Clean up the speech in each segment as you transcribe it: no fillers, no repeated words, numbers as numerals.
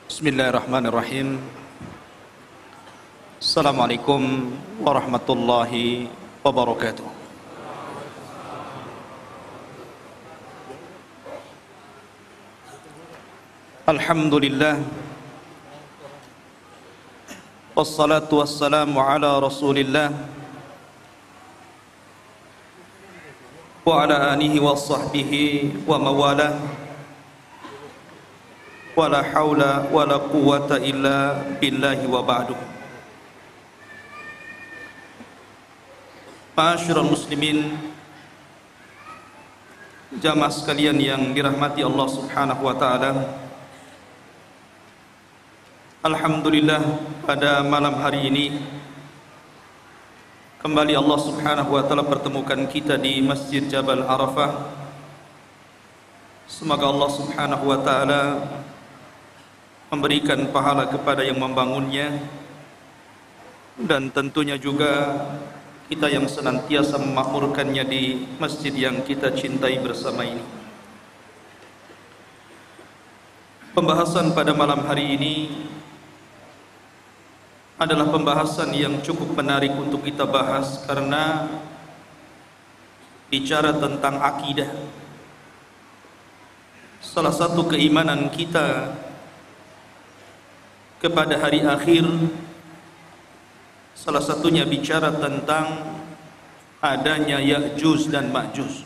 Bismillahirrahmanirrahim. Assalamualaikum warahmatullahi wabarakatuh. Alhamdulillah, wassalatu wassalamu ala rasulillah wa ala alihi wa sahbihi wa mawalah, wala haula wala quwwata illa billahi wa ba'du. Ma'asyiral muslimin, jamaah sekalian yang dirahmati Allah Subhanahu wa taala. Alhamdulillah, pada malam hari ini kembali Allah Subhanahu wa taala pertemukan kita di Masjid Jabal Arafah. Semoga Allah Subhanahu wa taala memberikan pahala kepada yang membangunnya, dan tentunya juga kita yang senantiasa memakmurkannya di masjid yang kita cintai bersama ini. Pembahasan pada malam hari ini adalah pembahasan yang cukup menarik untuk kita bahas, karena bicara tentang akidah, salah satu keimanan kita kepada hari akhir, salah satunya bicara tentang adanya Ya'juj dan Ma'juj.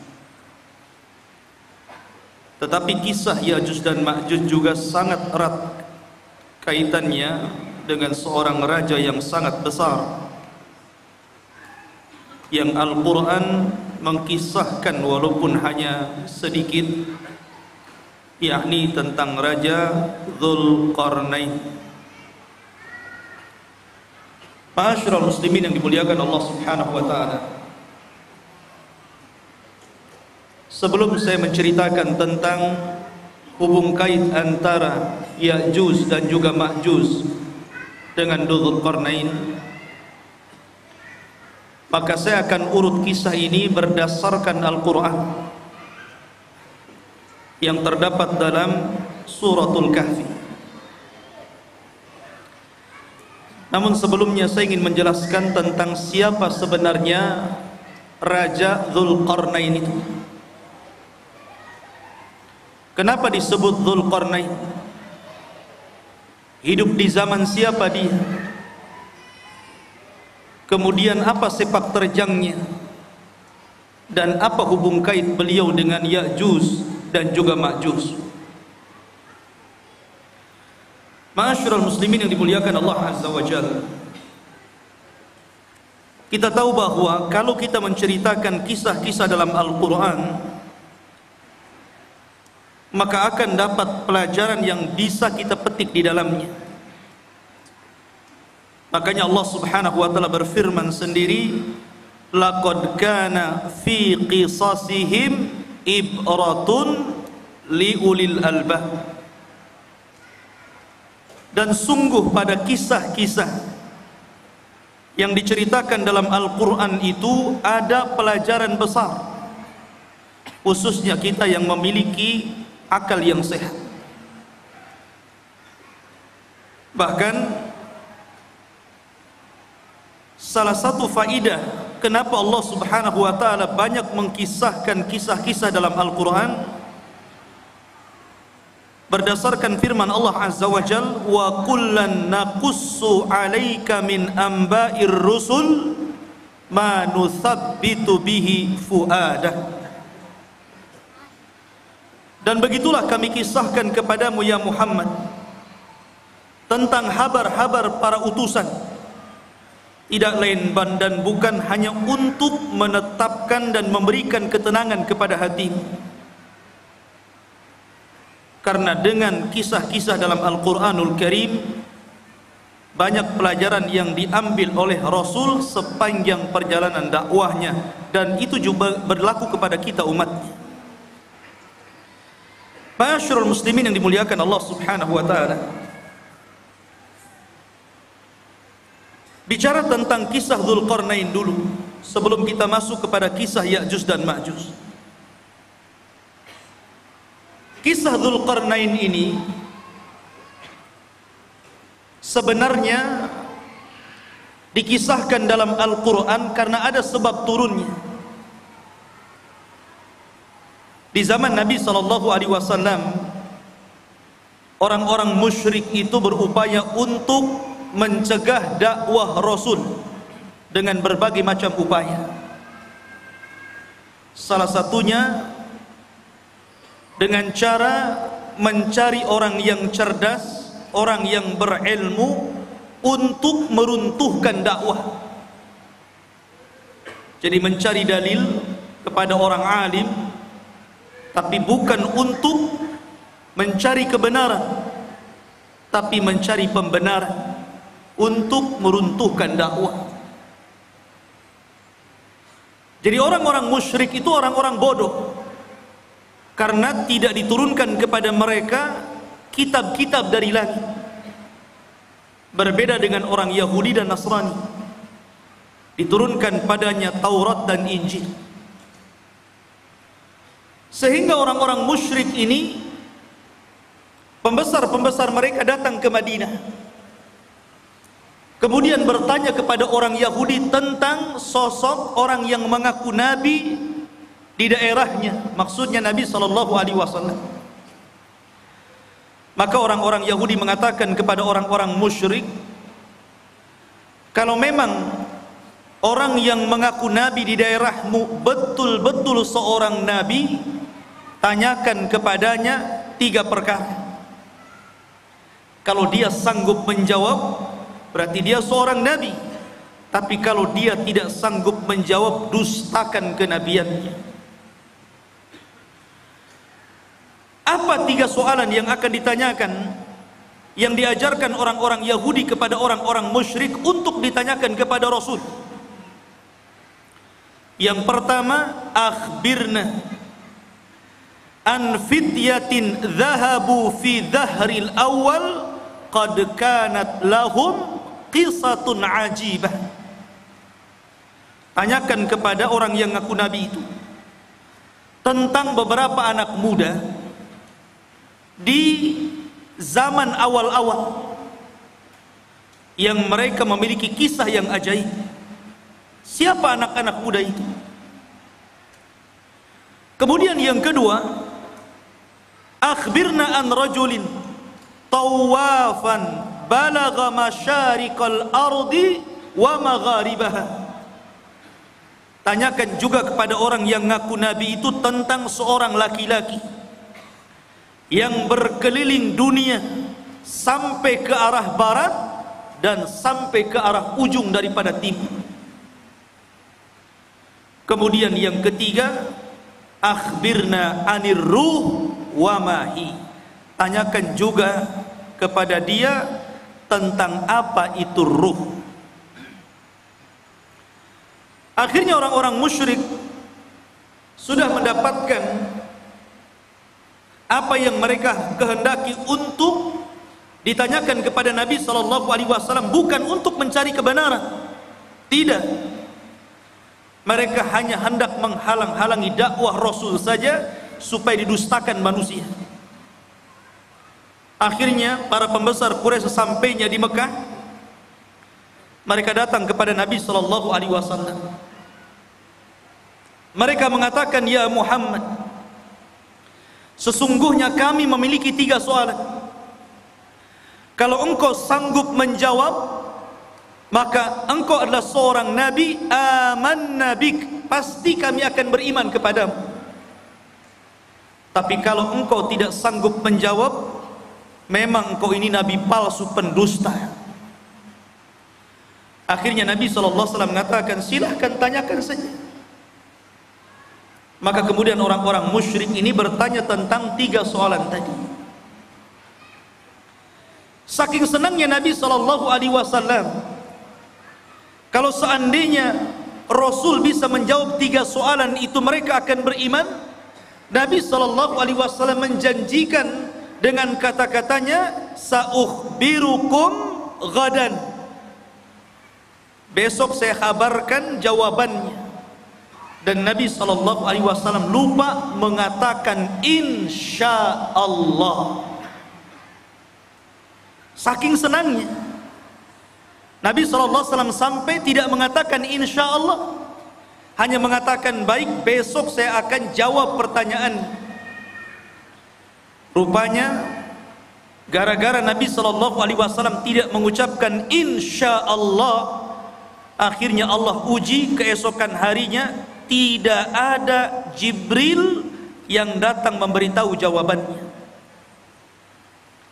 Tetapi kisah Ya'juj dan Ma'juj juga sangat erat kaitannya dengan seorang raja yang sangat besar, yang Al-Quran mengkisahkan walaupun hanya sedikit, yakni tentang Raja Dzulqarnain. Ma'asyiral muslimin yang dimuliakan Allah Subhanahu wa taala. Sebelum saya menceritakan tentang hubung kait antara Ya'juj dan juga Ma'juj dengan Dzulqarnain, maka saya akan urut kisah ini berdasarkan Al-Quran yang terdapat dalam Suratul Kahfi. Namun sebelumnya saya ingin menjelaskan tentang siapa sebenarnya Raja Dzulqarnain itu. Kenapa disebut Dzulqarnain? Hidup di zaman siapa dia? Kemudian apa sepak terjangnya? Dan apa hubung kait beliau dengan Ya'juj dan juga Ma'juj? Ma'asyiral muslimin yang dimuliakan Allah Azza wa Jalla, kita tahu bahwa kalau kita menceritakan kisah-kisah dalam Al-Quran, maka akan dapat pelajaran yang bisa kita petik di dalamnya. Makanya Allah Subhanahu wa taala berfirman sendiri, laqad kana fi qisasihim ibratun liulil albab. Dan sungguh pada kisah-kisah yang diceritakan dalam Al-Quran itu ada pelajaran besar, khususnya kita yang memiliki akal yang sehat. Bahkan salah satu faidah kenapa Allah Subhanahu wa taala banyak mengkisahkan kisah-kisah dalam Al-Quran, berdasarkan firman Allah Azza wa Jalla, wa kullan naqussu 'alaika min amba'ir rusul ma nuthabbitu bihi fuadah. Dan begitulah kami kisahkan kepadamu ya Muhammad tentang habar-habar para utusan, tidak lain dan bukan hanya untuk menetapkan dan memberikan ketenangan kepada hatimu. Karena dengan kisah-kisah dalam Al-Quranul Karim banyak pelajaran yang diambil oleh Rasul sepanjang perjalanan dakwahnya, dan itu juga berlaku kepada kita umatnya. Ma'asyiral muslimin yang dimuliakan Allah Subhanahu wa taala, bicara tentang kisah Dzulqarnain dulu sebelum kita masuk kepada kisah Ya'juj dan Ma'juj. Kisah Dzulqarnain ini sebenarnya dikisahkan dalam Al-Quran karena ada sebab turunnya. Di zaman Nabi SAW, orang-orang musyrik itu berupaya untuk mencegah dakwah Rasul dengan berbagai macam upaya. Salah satunya dengan cara mencari orang yang cerdas, orang yang berilmu untuk meruntuhkan dakwah. Jadi mencari dalil kepada orang alim, tapi bukan untuk mencari kebenaran, tapi mencari pembenaran untuk meruntuhkan dakwah. Jadi orang-orang musyrik itu orang-orang bodoh, karena tidak diturunkan kepada mereka kitab-kitab dari langit. Berbeda dengan orang Yahudi dan Nasrani, diturunkan padanya Taurat dan Injil. Sehingga orang-orang musyrik ini, pembesar-pembesar mereka datang ke Madinah, kemudian bertanya kepada orang Yahudi tentang sosok orang yang mengaku nabi di daerahnya, maksudnya Nabi SAW. Maka orang-orang Yahudi mengatakan kepada orang-orang musyrik, kalau memang orang yang mengaku nabi di daerahmu betul-betul seorang nabi, tanyakan kepadanya 3 perkara. Kalau dia sanggup menjawab, berarti dia seorang nabi. Tapi kalau dia tidak sanggup menjawab, dustakan kenabiannya. Apa 3 soalan yang akan ditanyakan, yang diajarkan orang-orang Yahudi kepada orang-orang musyrik untuk ditanyakan kepada Rasul? Yang pertama, akhbirna an fityatin dhahabu fi dhahril awal qad kanat lahum qisatun ajibah. Tanyakan kepada orang yang ngaku nabi itu tentang beberapa anak muda di zaman awal-awal yang mereka memiliki kisah yang ajaib. Siapa anak-anak muda itu? Kemudian yang kedua, akhbirna an rajulin tawafan balagha masyariqal ardi wa magharibaha. Tanyakan juga kepada orang yang ngaku nabi itu tentang seorang laki-laki yang berkeliling dunia sampai ke arah barat dan sampai ke arah ujung daripada timur. Kemudian yang ketiga, akhbirna anir ruh wa mahi. Tanyakan juga kepada dia tentang apa itu ruh. Akhirnya orang-orang musyrik sudah mendapatkan apa yang mereka kehendaki untuk ditanyakan kepada Nabi SAW, bukan untuk mencari kebenaran. Tidak. Mereka hanya hendak menghalang-halangi dakwah Rasul saja supaya didustakan manusia. Akhirnya para pembesar Quraisy sesampainya di Mekah, mereka datang kepada Nabi SAW. Mereka mengatakan, ya Muhammad, sesungguhnya kami memiliki 3 soalan. Kalau engkau sanggup menjawab, maka engkau adalah seorang nabi, amanna bik, pasti kami akan beriman kepadamu. Tapi kalau engkau tidak sanggup menjawab, memang engkau ini nabi palsu, pendusta. Akhirnya Nabi SAW mengatakan, silahkan tanyakan saja. Maka kemudian orang-orang musyrik ini bertanya tentang 3 soalan tadi. Saking senangnya Nabi SAW, kalau seandainya Rasul bisa menjawab 3 soalan itu, mereka akan beriman. Nabi SAW menjanjikan dengan kata-katanya, saukhbirukum ghadan, besok saya kabarkan jawabannya. Dan Nabi SAW lupa mengatakan insya Allah. Saking senangnya Nabi SAW sampai tidak mengatakan insya Allah, hanya mengatakan baik, besok saya akan jawab pertanyaan. Rupanya gara-gara Nabi SAW tidak mengucapkan insya Allah, akhirnya Allah uji keesokan harinya tidak ada Jibril yang datang memberitahu jawabannya.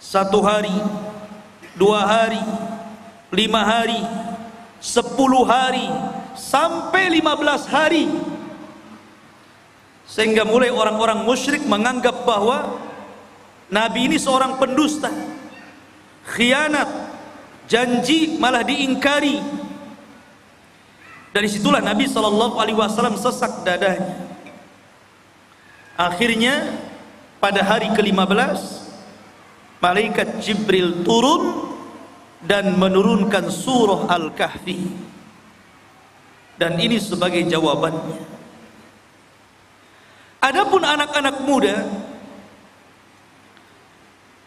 1 hari, 2 hari, 5 hari, 10 hari, sampai 15 hari, sehingga mulai orang-orang musyrik menganggap bahwa Nabi ini seorang pendusta, khianat, janji malah diingkari. Dari situlah Nabi SAW sesak dadanya. Akhirnya pada hari ke-15 malaikat Jibril turun dan menurunkan surah Al-Kahfi, dan ini sebagai jawabannya. Adapun anak-anak muda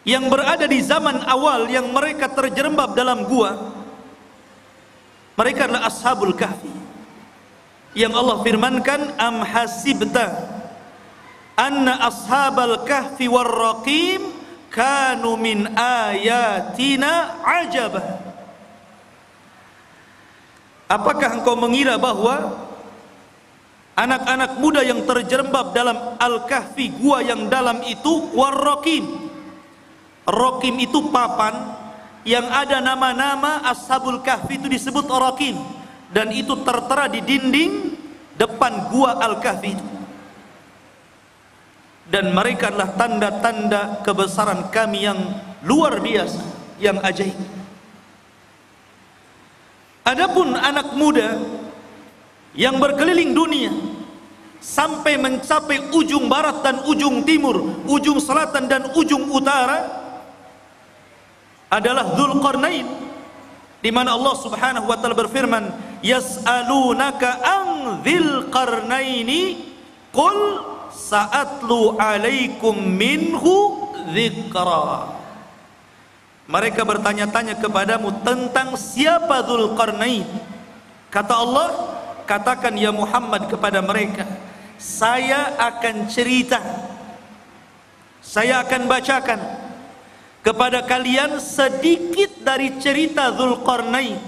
yang berada di zaman awal yang mereka terjerembab dalam gua, mereka adalah Ashabul Kahfi, yang Allah firmankan am hasibta anna ashabal kahfi warraqim kanu min ayatina ajaba. Apakah engkau mengira bahwa anak-anak muda yang terjerembab dalam Al-Kahfi, gua yang dalam itu, warraqim, raqim itu papan yang ada nama-nama Ashabul Kahfi, itu disebut raqim, dan itu tertera di dinding depan gua Al-Kahfi itu. Dan mereka adalah tanda-tanda kebesaran kami yang luar biasa, yang ajaib. Adapun anak muda yang berkeliling dunia sampai mencapai ujung barat dan ujung timur, ujung selatan dan ujung utara, adalah Dzulqarnain, di mana Allah Subhanahu wa taala berfirman, yas'alunaka an dzil qarnaini qul sa'atlu alaikum minhu dzikra. Mereka bertanya-tanya kepadamu tentang siapa Dzulqarnain. Kata Allah, katakan ya Muhammad kepada mereka, saya akan cerita, saya akan bacakan kepada kalian sedikit dari cerita Dzulqarnain.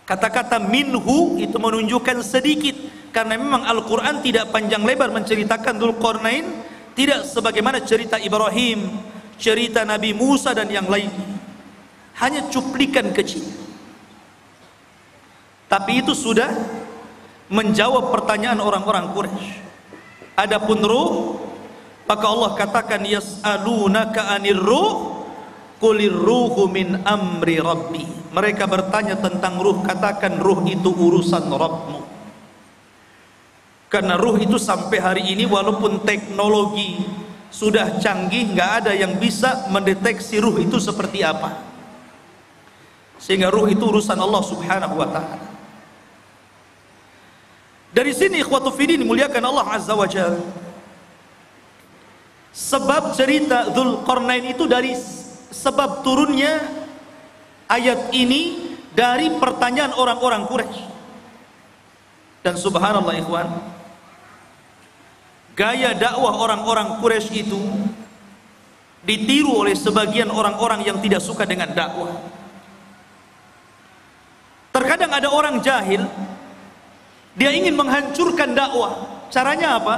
Kata-kata minhu itu menunjukkan sedikit, karena memang Al-Quran tidak panjang lebar menceritakan Dzulqarnain, tidak sebagaimana cerita Ibrahim, cerita Nabi Musa dan yang lainnya, hanya cuplikan kecil. Tapi itu sudah menjawab pertanyaan orang-orang Quraisy. Adapun ruh, maka Allah katakan yas'alunaka 'anir ruh qulir ruhu min amri rabbi. Mereka bertanya tentang ruh, katakan ruh itu urusan Rabbmu. Karena ruh itu sampai hari ini walaupun teknologi sudah canggih, nggak ada yang bisa mendeteksi ruh itu seperti apa. Sehingga ruh itu urusan Allah Subhanahu wa taala. Dari sini ikhwatu fiddin dimuliakan Allah Azza wa Jalla, sebab cerita Dzulqarnain itu dari sebab turunnya ayat ini dari pertanyaan orang-orang Quraisy. Dan subhanallah ikhwan, gaya dakwah orang-orang Quraisy itu ditiru oleh sebagian orang-orang yang tidak suka dengan dakwah. Terkadang ada orang jahil, dia ingin menghancurkan dakwah. Caranya apa?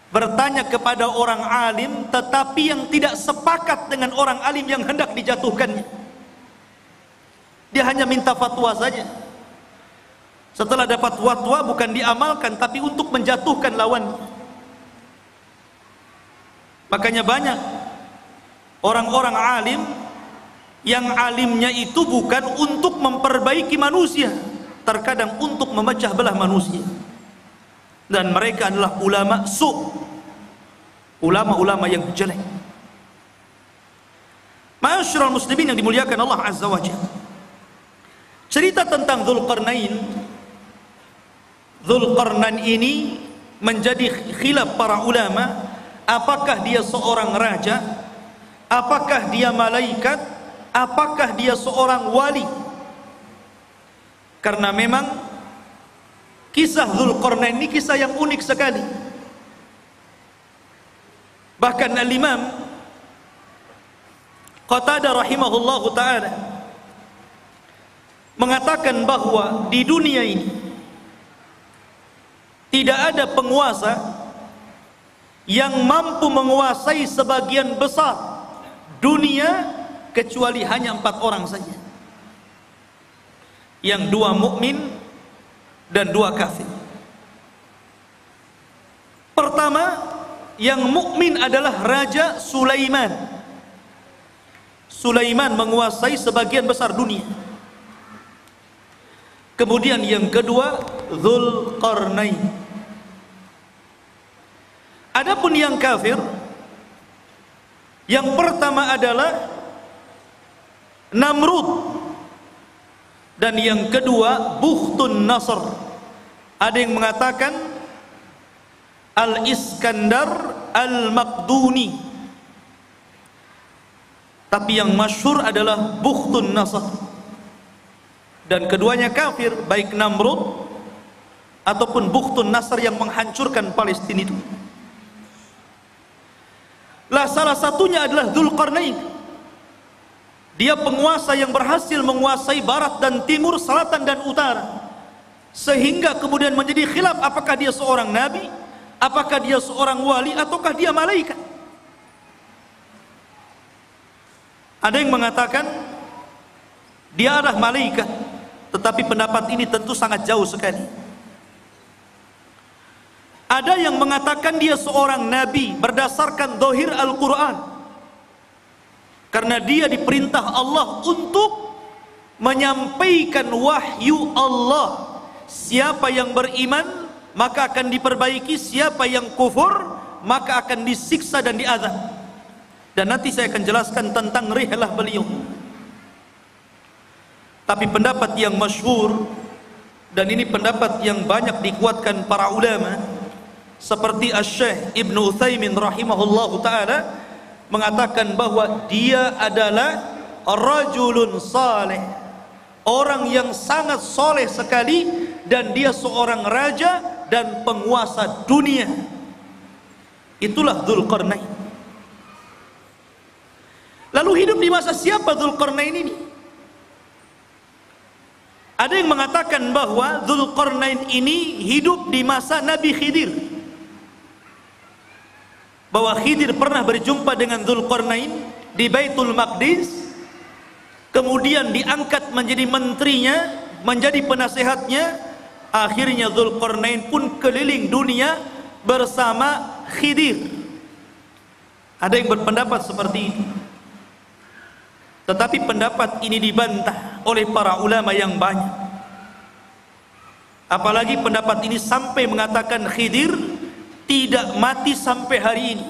Bertanya kepada orang alim, tetapi yang tidak sepakat dengan orang alim yang hendak dijatuhkannya. Dia hanya minta fatwa saja. Setelah dapat fatwa bukan diamalkan, tapi untuk menjatuhkan lawannya. Makanya banyak orang-orang alim yang alimnya itu bukan untuk memperbaiki manusia, terkadang untuk memecah belah manusia. Dan mereka adalah ulama ulama-ulama yang jelek. Ma'asyiral muslimin yang dimuliakan Allah Azza wa Jalla, Cerita tentang Dzulqarnain. Dzulqarnain ini menjadi khilaf para ulama, apakah dia seorang raja, apakah dia malaikat, apakah dia seorang wali. Karena memang kisah Dzulqarnain ini kisah yang unik sekali. Bahkan Al-Imam Qatadah rahimahullahu ta'ala mengatakan bahwa di dunia ini tidak ada penguasa yang mampu menguasai sebagian besar dunia kecuali hanya 4 orang saja, yang 2 mukmin dan 2 kafir. Pertama, yang mukmin adalah Raja Sulaiman. Sulaiman menguasai sebagian besar dunia. Kemudian yang kedua, Dzulqarnain. Adapun yang kafir, yang pertama adalah Namrud, dan yang kedua Bukhtun Nasr. Ada yang mengatakan Al-Iskandar Al-Maqduni, tapi yang masyhur adalah Bukhtun Nasr. Dan keduanya kafir, baik Namrud ataupun Bukhtun Nasr yang menghancurkan Palestina itu. Lah salah satunya adalah Dzulqarnain. Dia penguasa yang berhasil menguasai barat dan timur, selatan dan utara, sehingga kemudian menjadi khilaf apakah dia seorang nabi, apakah dia seorang wali, ataukah dia malaikat. Ada yang mengatakan dia adalah malaikat, tetapi pendapat ini tentu sangat jauh sekali. Ada yang mengatakan dia seorang nabi berdasarkan zahir Al-Quran, karena dia diperintah Allah untuk menyampaikan wahyu Allah. Siapa yang beriman maka akan diperbaiki, siapa yang kufur maka akan disiksa dan diazab. Dan nanti saya akan jelaskan tentang rihlah beliau. Tapi pendapat yang masyhur, dan ini pendapat yang banyak dikuatkan para ulama, seperti Asy-Syaikh Ibnu Utsaimin rahimahullahu taala, mengatakan bahwa dia adalah rajulun saleh, orang yang sangat soleh sekali, dan dia seorang raja dan penguasa dunia. Itulah Dzulqarnain. Lalu hidup di masa siapa Dzulqarnain ini? Ada yang mengatakan bahwa Dzulqarnain ini hidup di masa Nabi Khidir, bahwa Khidir pernah berjumpa dengan Dzulqarnain di Baitul Maqdis, kemudian diangkat menjadi menterinya, menjadi penasehatnya. Akhirnya Dzulqarnain pun keliling dunia bersama Khidir. Ada yang berpendapat seperti itu, tetapi pendapat ini dibantah oleh para ulama yang banyak. Apalagi pendapat ini sampai mengatakan Khidir tidak mati sampai hari ini.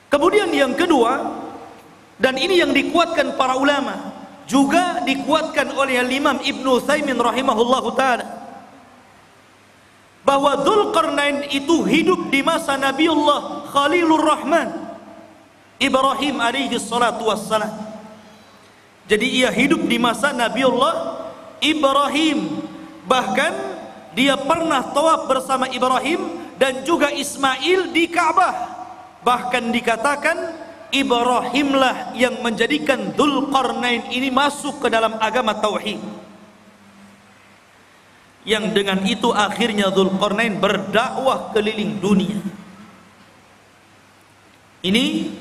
Kemudian yang kedua, dan ini yang dikuatkan para ulama, juga dikuatkan oleh Imam Ibnu Utsaimin rahimahullahu taala, bahwa Dzulqarnain itu hidup di masa Nabiullah Khalilur Rahman Ibrahim alaihi salatu wassalam. Jadi ia hidup di masa Nabiullah Ibrahim. Bahkan dia pernah tawaf bersama Ibrahim dan juga Ismail di Ka'bah. Bahkan dikatakan Ibrahimlah yang menjadikan Dzulqarnain ini masuk ke dalam agama tauhid. Yang dengan itu akhirnya Dzulqarnain berdakwah keliling dunia. Ini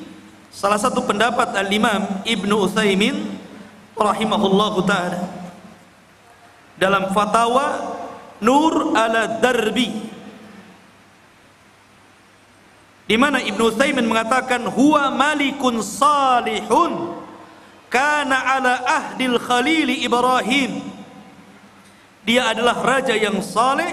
salah satu pendapat Al-Imam Ibnu Utsaimin rahimahullahu ta'ala dalam fatwa Nur ala Darbi, di mana Ibnu Utsaimin mengatakan huwa malikun salihun kana ala ahdil khalili Ibrahim. Dia adalah raja yang saleh,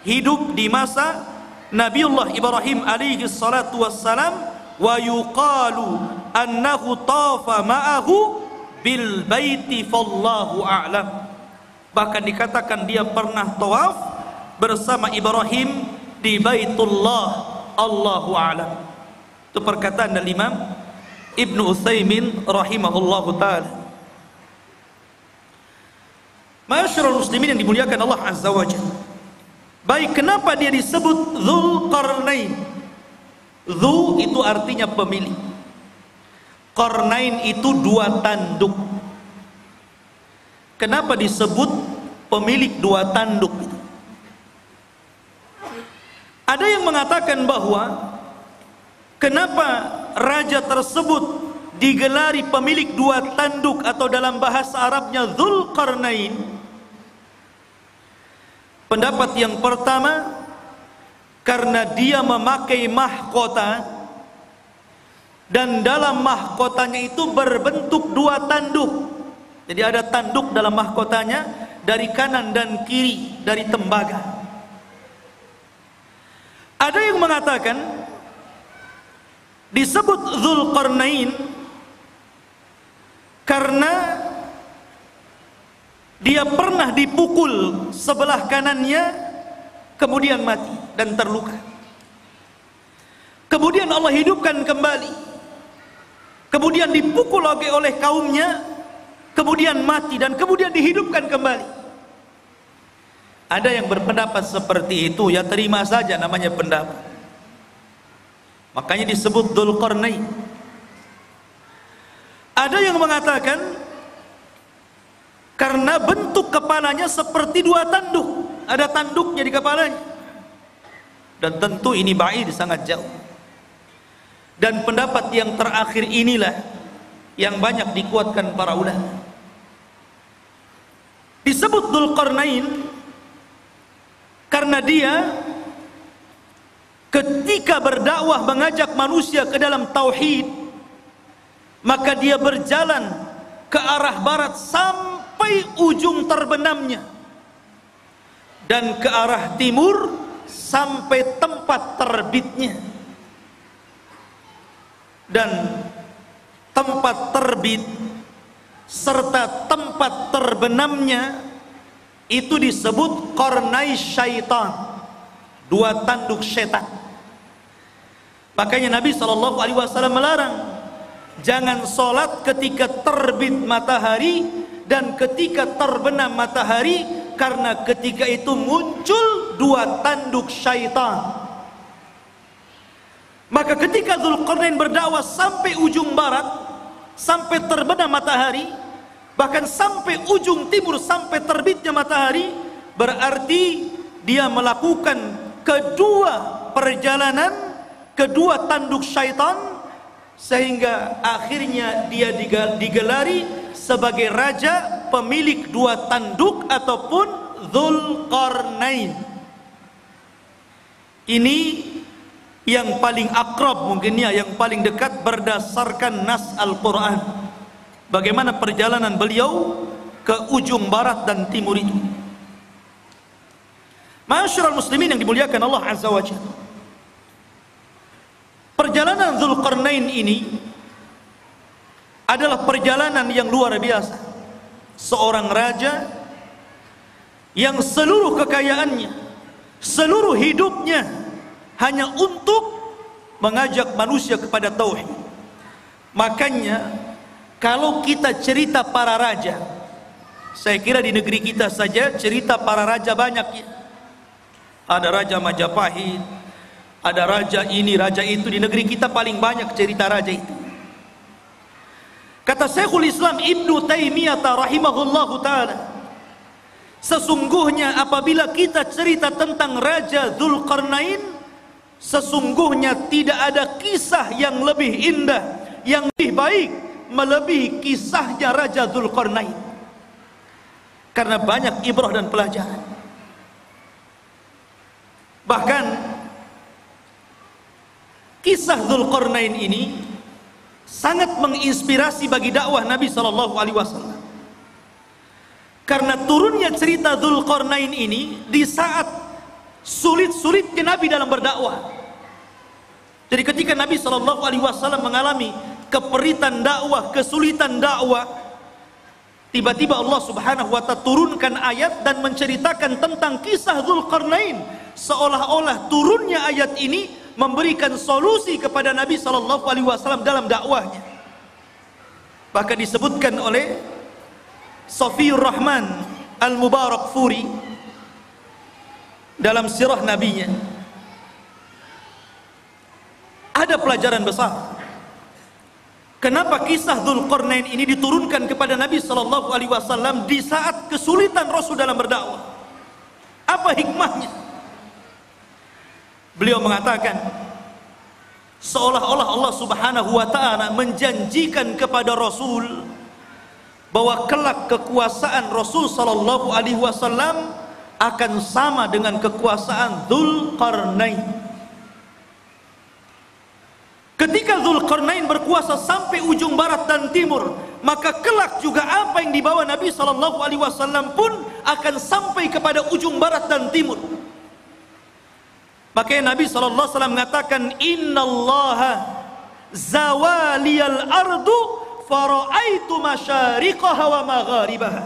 hidup di masa Nabiullah Ibrahim alaihi salatu wassalam, wa yuqalu annahu tafa ma'ahu bil baiti fallahu a'lam. Bahkan dikatakan dia pernah tawaf bersama Ibrahim di Baitullah, Allahu a'lam. Itu perkataan dari Imam Ibnu Utsaimin rahimahullahu taala. Ma'asyiral muslimin yang dimuliakan Allah azza wajalla. Baik, kenapa dia disebut Dzulqarnain? Dzu itu artinya pemilik. Qarnain itu dua tanduk. Kenapa disebut pemilik dua tanduk? Ada yang mengatakan bahwa kenapa raja tersebut digelari pemilik dua tanduk atau dalam bahasa Arabnya Dzulqarnain. Pendapat yang pertama, karena dia memakai mahkota dan dalam mahkotanya itu berbentuk dua tanduk. Jadi ada tanduk dalam mahkotanya dari kanan dan kiri dari tembaga. Ada yang mengatakan disebut Dzulqarnain karena dia pernah dipukul sebelah kanannya kemudian mati dan terluka. Kemudian Allah hidupkan kembali. Kemudian dipukul lagi oleh kaumnya, kemudian mati dan kemudian dihidupkan kembali. Ada yang berpendapat seperti itu, ya terima saja, namanya pendapat. Makanya disebut Dzulqarnain. Ada yang mengatakan karena bentuk kepalanya seperti dua tanduk, ada tanduknya di kepalanya. Dan tentu ini ba'id, sangat jauh. Dan pendapat yang terakhir inilah yang banyak dikuatkan para ulama. Disebut Dzulqarnain karena dia ketika berdakwah mengajak manusia ke dalam tauhid, maka dia berjalan ke arah barat sampai ujung terbenamnya dan ke arah timur sampai tempat terbitnya. Dan tempat terbit serta tempat terbenamnya itu disebut qarnai syaitan, dua tanduk setan. Makanya Nabi SAW melarang jangan sholat ketika terbit matahari dan ketika terbenam matahari, karena ketika itu muncul dua tanduk syaitan. Maka ketika Dzulqarnain berdakwah sampai ujung barat, sampai terbenam matahari, bahkan sampai ujung timur, sampai terbitnya matahari, berarti dia melakukan kedua perjalanan, kedua tanduk syaitan, sehingga akhirnya dia digelari sebagai raja pemilik dua tanduk ataupun Dzulqarnain. Ini yang paling akrab mungkinnya, yang paling dekat berdasarkan nas Al-Quran. Bagaimana perjalanan beliau ke ujung barat dan timur itu. Ma'asyiral muslimin yang dimuliakan Allah Azza wa Jalla. Perjalanan Dzulqarnain ini adalah perjalanan yang luar biasa. Seorang raja yang seluruh kekayaannya, seluruh hidupnya hanya untuk mengajak manusia kepada tauhid. Makanya kalau kita cerita para raja, saya kira di negeri kita saja cerita para raja banyak ya. Ada Raja Majapahit, ada raja ini, raja itu. Di negeri kita paling banyak cerita raja itu. Kata Syekhul Islam Ibnu Taimiyah rahimahullahu taala, sesungguhnya apabila kita cerita tentang Raja Dzulqarnain, sesungguhnya tidak ada kisah yang lebih indah, yang lebih baik melebihi kisahnya Raja Dzulqarnain. Karena banyak ibrah dan pelajaran. Bahkan kisah Dzulqarnain ini sangat menginspirasi bagi dakwah Nabi SAW. Karena turunnya cerita Dzulqarnain ini di saat sulit-sulitnya Nabi dalam berdakwah. Jadi ketika Nabi SAW mengalami keperitan dakwah, kesulitan dakwah, tiba-tiba Allah Subhanahu wa ta'ala turunkan ayat dan menceritakan tentang kisah Dzulqarnain, seolah-olah turunnya ayat ini memberikan solusi kepada Nabi sallallahu alaihi wasallam dalam dakwahnya. Bahkan disebutkan oleh Safiyur Rahman Al-Mubarakfuri dalam sirah nabinya, ada pelajaran besar. Kenapa kisah Dzulqarnain ini diturunkan kepada Nabi sallallahu alaihi wasallam di saat kesulitan Rasul dalam berdakwah? Apa hikmahnya? Beliau mengatakan, seolah-olah Allah Subhanahu wa ta'ala menjanjikan kepada Rasul bahwa kelak kekuasaan Rasul sallallahu alaihi wasallam akan sama dengan kekuasaan Dzulqarnain. Ketika Dzulqarnain berkuasa sampai ujung barat dan timur, maka kelak juga apa yang dibawa Nabi sallallahu alaihi wasallam pun akan sampai kepada ujung barat dan timur. Makanya Nabi sallallahu alaihi wasallam mengatakan, innallaha zawaliyal ardu fara'aitu masyariqaha wa magharibaha.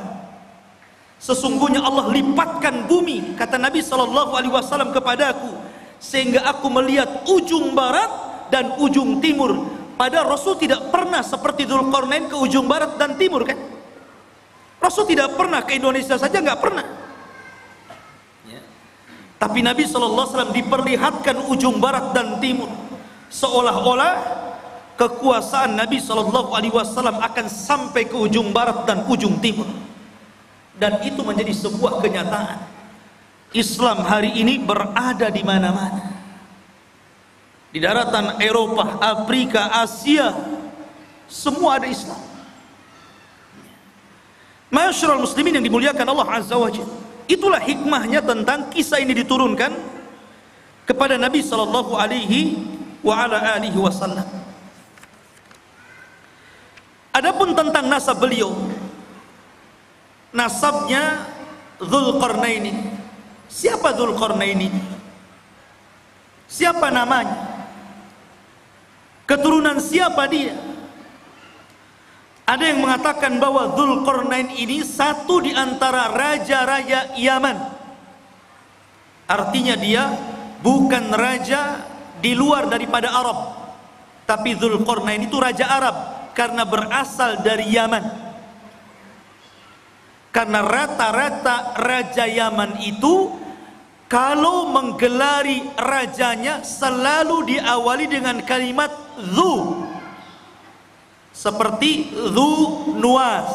Sesungguhnya Allah lipatkan bumi, kata Nabi sallallahu alaihi wasallam kepadaku, sehingga aku melihat ujung barat dan ujung timur. Padahal Rasul tidak pernah seperti Dzulqarnain ke ujung barat dan timur, kan? Rasul tidak pernah ke Indonesia saja, nggak pernah. Ya. Tapi Nabi SAW diperlihatkan ujung barat dan timur, seolah-olah kekuasaan Nabi SAW akan sampai ke ujung barat dan ujung timur. Dan itu menjadi sebuah kenyataan. Islam hari ini berada di mana-mana. Di daratan Eropa, Afrika, Asia, semua ada Islam. Ma'asyiral muslimin yang dimuliakan Allah Azza wa Jalla, itulah hikmahnya tentang kisah ini diturunkan kepada Nabi sallallahu alaihi wa ala alihi wasallam. Adapun tentang nasab beliau, nasabnya Dzulqarnain ini. Siapa Dzulqarnain ini? Siapa namanya? Keturunan siapa dia? Ada yang mengatakan bahwa Dzulqarnain ini satu di antara raja-raja Yaman. Artinya dia bukan raja di luar daripada Arab, tapi Dzulqarnain itu raja Arab karena berasal dari Yaman. Karena rata-rata raja Yaman itu kalau menggelari rajanya selalu diawali dengan kalimat Dzu, seperti Dzu Nuwas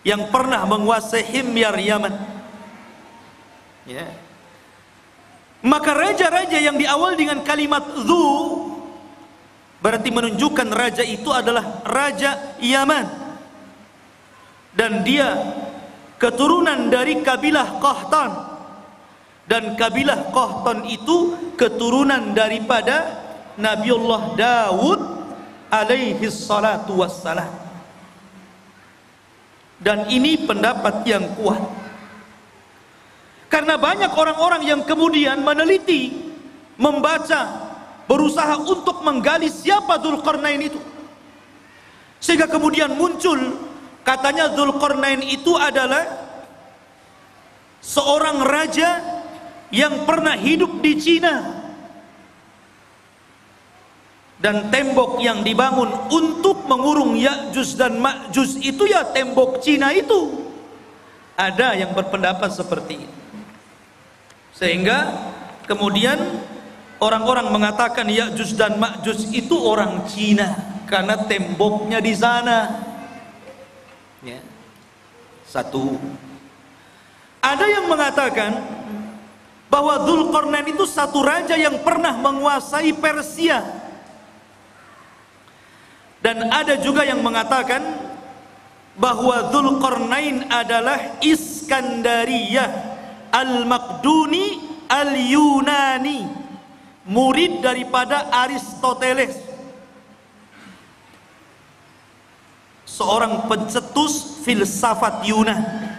yang pernah menguasai Himyar Yaman. Ya. Maka raja-raja yang diawali dengan kalimat Dzu berarti menunjukkan raja itu adalah raja Yaman, dan dia keturunan dari kabilah Qahtan. Dan kabilah Qahtan itu keturunan daripada Nabiullah Daud alaihi salatu wassalam. Dan ini pendapat yang kuat, karena banyak orang-orang yang kemudian meneliti, membaca, berusaha untuk menggali siapa Dzulqarnain itu, sehingga kemudian muncul katanya Dzulqarnain itu adalah seorang raja yang pernah hidup di Cina, dan tembok yang dibangun untuk mengurung Ya'juj dan Ma'juj itu ya tembok Cina itu. Ada yang berpendapat seperti itu, sehingga kemudian orang-orang mengatakan Ya'juj dan Ma'juj itu orang Cina karena temboknya di sana. Ya. Satu. Ada yang mengatakan bahwa Dzulqarnain itu satu raja yang pernah menguasai Persia. Dan ada juga yang mengatakan bahwa Dzulqarnain adalah Iskandariyah Al-Maqduni Al-Yunani, murid daripada Aristoteles, seorang pencetus filsafat Yunan.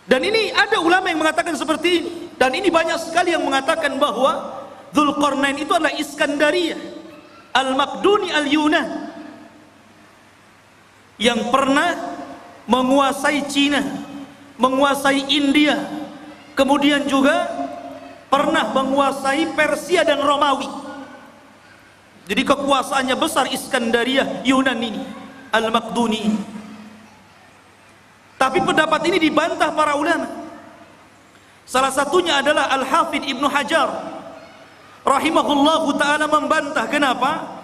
Dan ini ada ulama yang mengatakan seperti ini, dan ini banyak sekali yang mengatakan bahwa Dzulqarnain itu adalah Iskandariyah Al-Maqduni Al-Yunan. yang pernah menguasai Cina, menguasai India, kemudian juga pernah menguasai Persia dan Romawi. Jadi kekuasaannya besar Iskandariyah Yunan ini, Al-Maqduni ini. Tapi pendapat ini dibantah para ulama. Salah satunya adalah Al-Hafidh Ibnu Hajar rahimahullahu ta'ala membantah. Kenapa?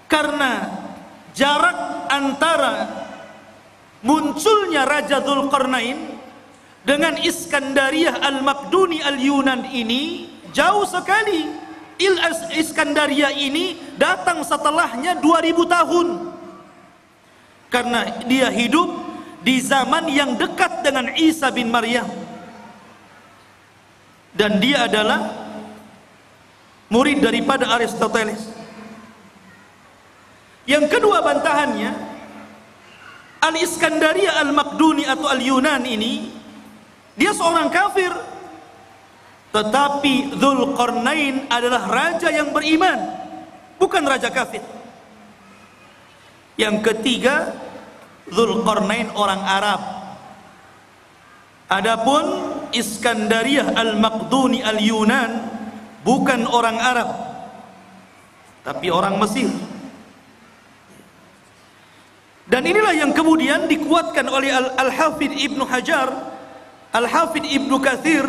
Karena jarak antara munculnya Raja Dzulqarnain dengan Iskandariyah Al-Maqduni Al-Yunan ini jauh sekali. Iskandariyah ini datang setelahnya 2000 tahun, karena dia hidup di zaman yang dekat dengan Isa bin Maryam, dan dia adalah murid daripada Aristoteles. Yang kedua bantahannya, Al-Iskandariyah Al-Maqduni atau Al-Yunan ini dia seorang kafir, tetapi Dzulqarnain adalah raja yang beriman, bukan raja kafir. Yang ketiga, Dzulqarnain orang Arab. Adapun Iskandariyah Al-Maqduni Al-Yunan bukan orang Arab, tapi orang Mesir. Dan inilah yang kemudian dikuatkan oleh Al-Hafidh Ibnu Hajar, Al-Hafidh Ibnu Katsir,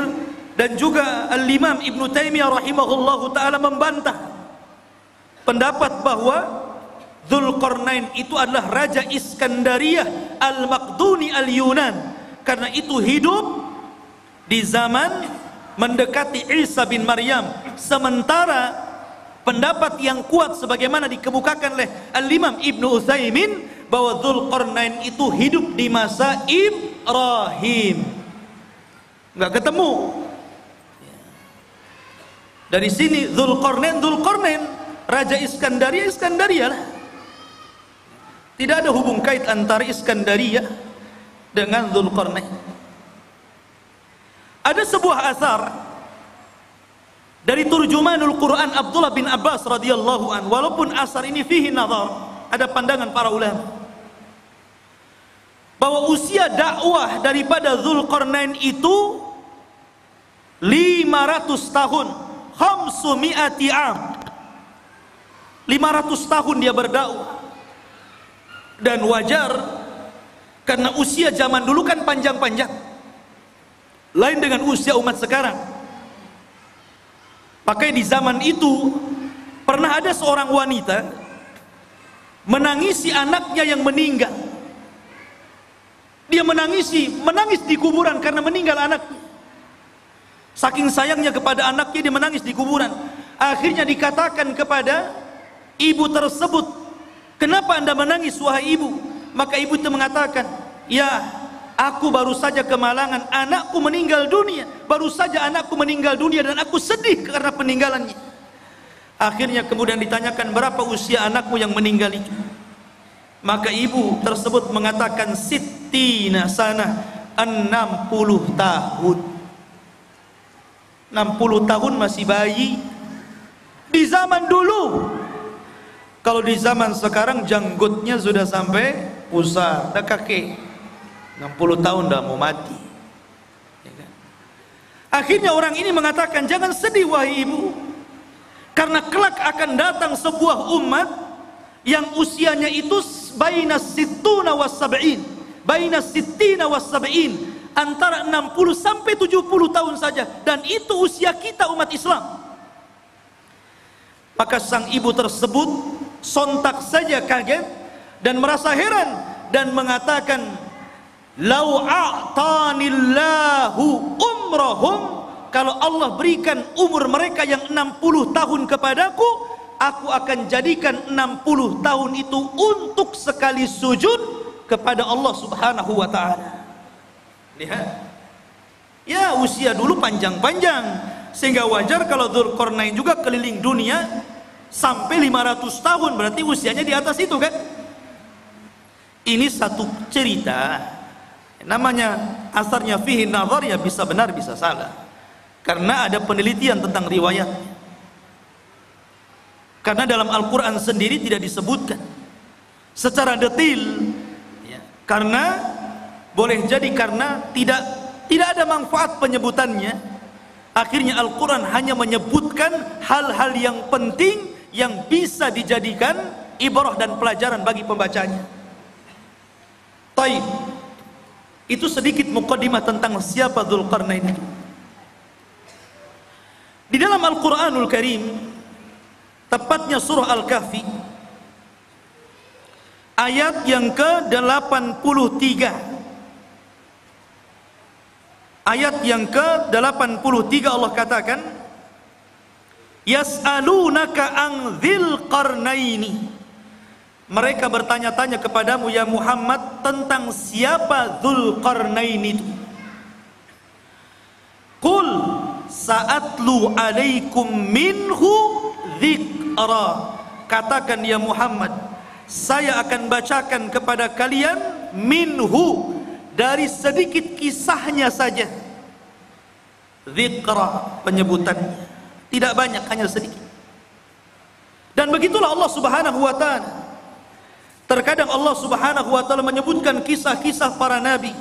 dan juga Al-Imam Ibnu Taimiyah rahimahullahu ta'ala membantah pendapat bahwa Dzulqarnain itu adalah Raja Iskandariyah Al-Maqduni Al-Yunan, karena itu hidup di zaman mendekati Isa bin Maryam. Sementara pendapat yang kuat sebagaimana dikemukakan oleh Al-Imam Ibnu Utsaimin bahwa Dzulqarnain itu hidup di masa Ibrahim. Nggak ketemu. Dari sini Dzulqarnain, Raja Iskandariyah lah. Tidak ada hubung kait antara Iskandariyah dengan Dzulqarnain. Ada sebuah asar dari turjumanul Quran Abdullah bin Abbas radhiyallahu an, walaupun asar ini fihi nazar, ada pandangan para ulama, bahwa usia dakwah daripada Dzulqarnain itu 500 tahun, 500 am. 500 tahun dia berdakwah. Dan wajar, karena usia zaman dulu kan panjang-panjang, lain dengan usia umat sekarang. Pakai di zaman itu pernah ada seorang wanita menangisi anaknya yang meninggal. Dia menangis di kuburan karena meninggal anaknya. Saking sayangnya kepada anaknya, dia menangis di kuburan. Akhirnya dikatakan kepada ibu tersebut, "Kenapa Anda menangis wahai ibu?" Maka ibu itu mengatakan, "Ya, aku baru saja kemalangan, anakku meninggal dunia. Baru saja anakku meninggal dunia dan aku sedih karena peninggalannya." Akhirnya kemudian ditanyakan, "Berapa usia anakmu yang meninggal itu?" Maka ibu tersebut mengatakan, "Sittina sana, 60 tahun." 60 tahun masih bayi. Di zaman dulu. Kalau di zaman sekarang janggutnya sudah sampai pusar, dah kakek. 60 tahun dah mau mati. Ya kan? Akhirnya orang ini mengatakan, "Jangan sedih wahai ibu, karena kelak akan datang sebuah umat yang usianya itu baina sittuna was sab'in, baina sittina was sab'in, antara 60 sampai 70 tahun saja, dan itu usia kita umat Islam." Maka sang ibu tersebut sontak saja kaget dan merasa heran dan mengatakan, "Lau a'tanillahu umrahum," kalau Allah berikan umur mereka yang 60 tahun kepadaku, aku akan jadikan 60 tahun itu untuk sekali sujud kepada Allah Subhanahu wa ta'ala. Lihat, ya usia dulu panjang-panjang, sehingga wajar kalau Dzulqarnain juga keliling dunia sampai 500 tahun, berarti usianya di atas itu kan. Ini satu cerita, namanya asarnya fihi nazar, ya bisa benar bisa salah, karena ada penelitian tentang riwayatnya. Karena dalam Al-Quran sendiri tidak disebutkan secara detail ya, Karena boleh jadi karena tidak ada manfaat penyebutannya, akhirnya Al-Quran hanya menyebutkan hal-hal yang penting yang bisa dijadikan ibrah dan pelajaran bagi pembacanya. Taib. Itu sedikit muqaddimah tentang siapa Dzulqarnain itu. Di dalam Al-Quranul Karim, tepatnya surah Al-Kahfi, ayat yang ke-83. Ayat yang ke-83 Allah katakan, Yas'alunaka an dzil qarnaini. Mereka bertanya-tanya kepadamu ya Muhammad tentang siapa Dzulqarnain itu. Qul sa'atlu alaikum minhu dzikra. Katakan ya Muhammad, saya akan bacakan kepada kalian minhu, dari sedikit kisahnya saja. Dzikra, penyebutannya tidak banyak, hanya sedikit. Dan begitulah Allah Subhanahu wa ta'ala. Terkadang Allah Subhanahu wa ta'ala menyebutkan kisah-kisah para nabi.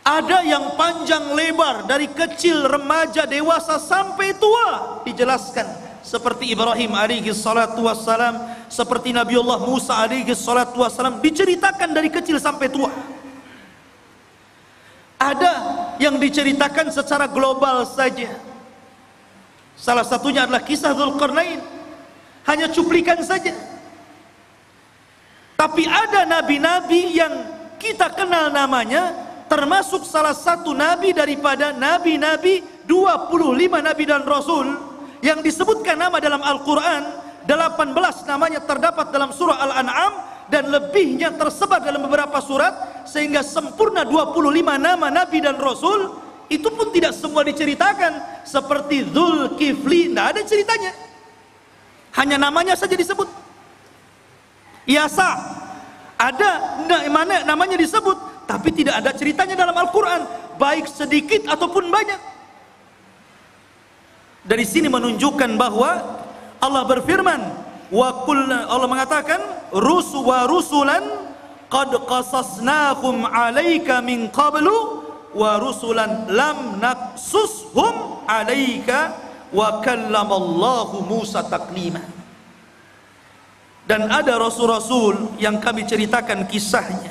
Ada yang panjang lebar, dari kecil, remaja, dewasa sampai tua dijelaskan. Seperti Ibrahim alaihi salatu wassalam, seperti Nabiullah Musa alaihi salatu wassalam, diceritakan dari kecil sampai tua. Ada yang diceritakan secara global saja. Salah satunya adalah kisah Dzulqarnain, hanya cuplikan saja. Tapi ada nabi-nabi yang kita kenal namanya, termasuk salah satu nabi daripada nabi-nabi 25 nabi dan rasul yang disebutkan nama dalam Al-Quran. 18 namanya terdapat dalam surah Al-An'am, dan lebihnya tersebar dalam beberapa surat, sehingga sempurna 25 nama nabi dan rasul. Itu pun tidak semua diceritakan. Seperti Dzulkifli, tidak ada ceritanya, hanya namanya saja disebut. Yasa ada mana namanya disebut, tapi tidak ada ceritanya dalam Al-Quran, baik sedikit ataupun banyak. Dari sini menunjukkan bahwa Allah berfirman, Allah mengatakan, rusulan qad qasasnahum 'alaika min qablu wa rusulan lam naqsushum 'alaika wa kallamallahu Musa taklima. Dan ada rasul-rasul yang kami ceritakan kisahnya,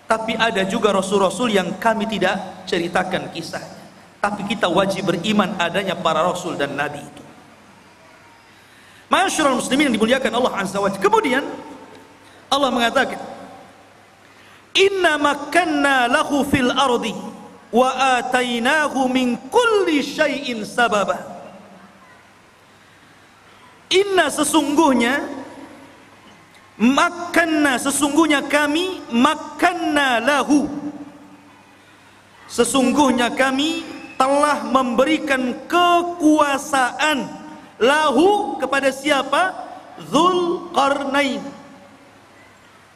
tapi ada juga rasul-rasul yang kami tidak ceritakan kisahnya. Tapi kita wajib beriman adanya para rasul dan nabi itu. Ma'asyiral muslimin yang dimuliakan Allah Azza wa Jalla. Kemudian Allah mengatakan, Inna makkanna lahu fil ardi wa atainahu min kulli syai'in sababa. Inna, sesungguhnya, makanna, sesungguhnya kami, makanna lahu, sesungguhnya kami telah memberikan kekuasaan lahu kepada siapa? Dzulqarnain.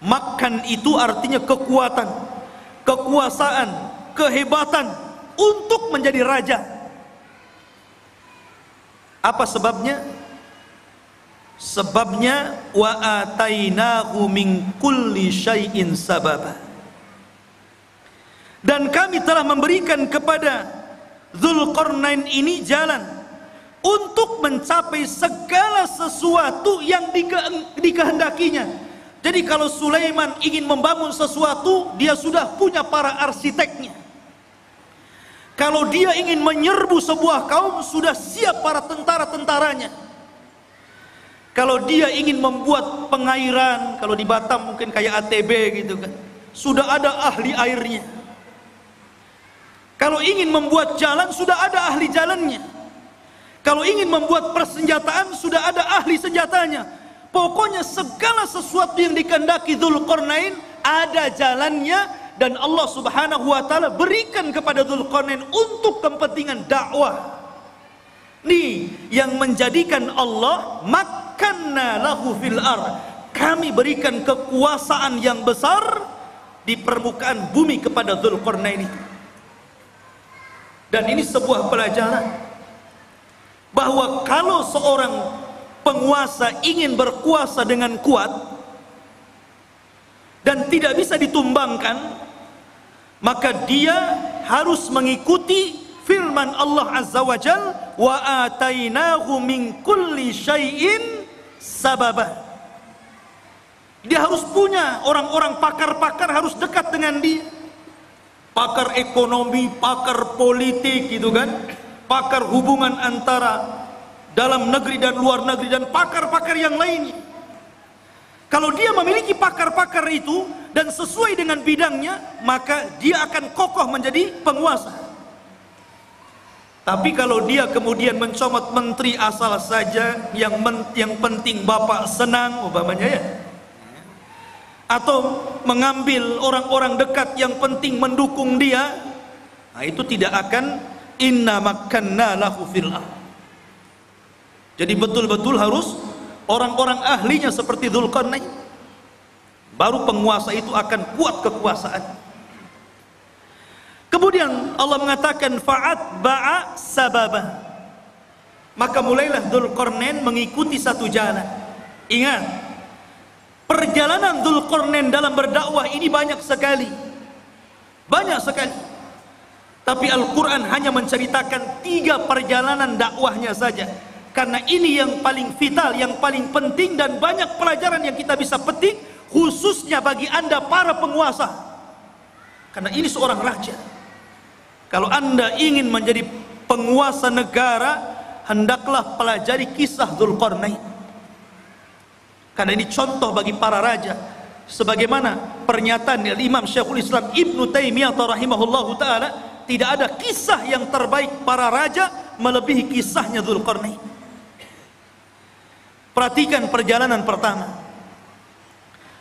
Makan itu artinya kekuatan, kekuasaan, kehebatan untuk menjadi raja. Apa sebabnya? Sebabnya wa atainahu min kulli syai'in sababa. Dan kami telah memberikan kepada Dzulqarnain ini jalan untuk mencapai segala sesuatu yang dikehendakinya. Jadi kalau Sulaiman ingin membangun sesuatu, dia sudah punya para arsiteknya. Kalau dia ingin menyerbu sebuah kaum, sudah siap para tentara-tentaranya. Kalau dia ingin membuat pengairan, kalau di Batam mungkin kayak ATB gitu kan, sudah ada ahli airnya. Kalau ingin membuat jalan, sudah ada ahli jalannya. Kalau ingin membuat persenjataan, sudah ada ahli senjatanya. Pokoknya segala sesuatu yang dikehendaki Dzulqarnain ada jalannya, dan Allah Subhanahu wa ta'ala berikan kepada Dzulqarnain untuk kepentingan dakwah. Nih yang menjadikan Allah makanna lahu fil ard, kami berikan kekuasaan yang besar di permukaan bumi kepada Dzulqarnain itu. Dan ini sebuah pelajaran bahwa kalau seorang penguasa ingin berkuasa dengan kuat, dan tidak bisa ditumbangkan, maka dia harus mengikuti firman Allah Azza wa Jal, wa atainahu min kulli syai'in sababa. Dia harus punya orang-orang pakar-pakar, harus dekat dengan dia, pakar ekonomi, pakar politik gitu kan, pakar hubungan antara dalam negeri dan luar negeri, dan pakar-pakar yang lainnya. Kalau dia memiliki pakar-pakar itu dan sesuai dengan bidangnya, maka dia akan kokoh menjadi penguasa. Tapi kalau dia kemudian mencomot menteri asal saja, yang penting bapak senang umpamanya ya, atau mengambil orang-orang dekat yang penting mendukung dia, nah itu tidak akan inna makkanna lahu fil ardh. Jadi betul-betul harus orang-orang ahlinya seperti Dzulqarnain, baru penguasa itu akan kuat kekuasaan. Kemudian Allah mengatakan fa'atba'a sababa, maka mulailah Dzulqarnain mengikuti satu jalan. Ingat, perjalanan Dzulqarnain dalam berdakwah ini banyak sekali, tapi Al-Quran hanya menceritakan 3 perjalanan dakwahnya saja, karena ini yang paling vital, yang paling penting, dan banyak pelajaran yang kita bisa petik, khususnya bagi Anda para penguasa, karena ini seorang raja. Kalau Anda ingin menjadi penguasa negara, hendaklah pelajari kisah Dzulqarnain, karena ini contoh bagi para raja. Sebagaimana pernyataan Imam Syekhul Islam Ibnu Taimiyah rahimahullahu taala, tidak ada kisah yang terbaik para raja melebihi kisahnya Dzulqarnain. Perhatikan perjalanan pertama.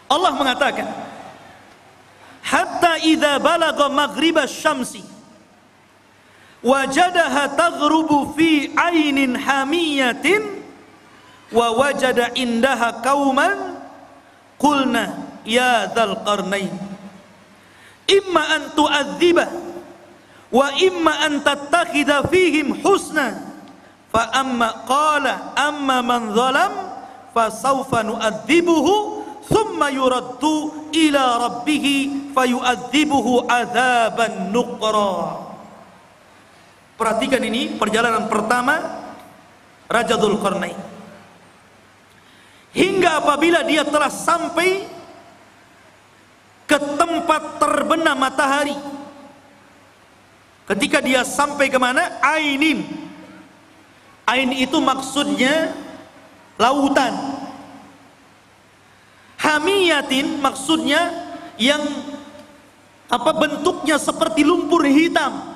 Allah mengatakan, hatta idza balagha maghribasy syamsi wajadaha taghrubu fi ainin hamiyatin wa wajada indaha qauman qulna ya Dzulqarnain imma an tu'adziba wa imma an tattakhidha fihim husna fa amma qala amma man zalam fa sawfa nu'adzibuhu thumma yuraddu ila rabbih fayu'adzibuhu adzaban nuqra. Perhatikan ini perjalanan pertama Raja Dzulqarnain, hingga apabila dia telah sampai ke tempat terbenam matahari. Ketika dia sampai kemana? Ainin. Ain itu maksudnya lautan. Hamiyatin maksudnya yang bentuknya seperti lumpur hitam.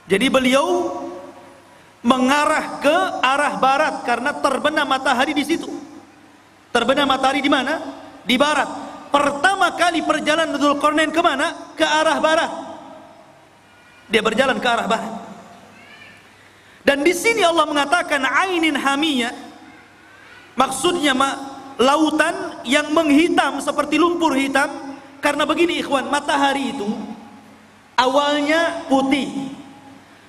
Jadi beliau mengarah ke arah barat karena terbenam matahari di situ. Terbenam matahari di mana? Di barat. Pertama kali perjalanan Dzulqarnain kemana? Ke arah barat. Dia berjalan ke arah barat. Dan di sini Allah mengatakan ainin hamiyah, maksudnya lautan yang menghitam seperti lumpur hitam. Karena begini ikhwan, matahari itu awalnya putih,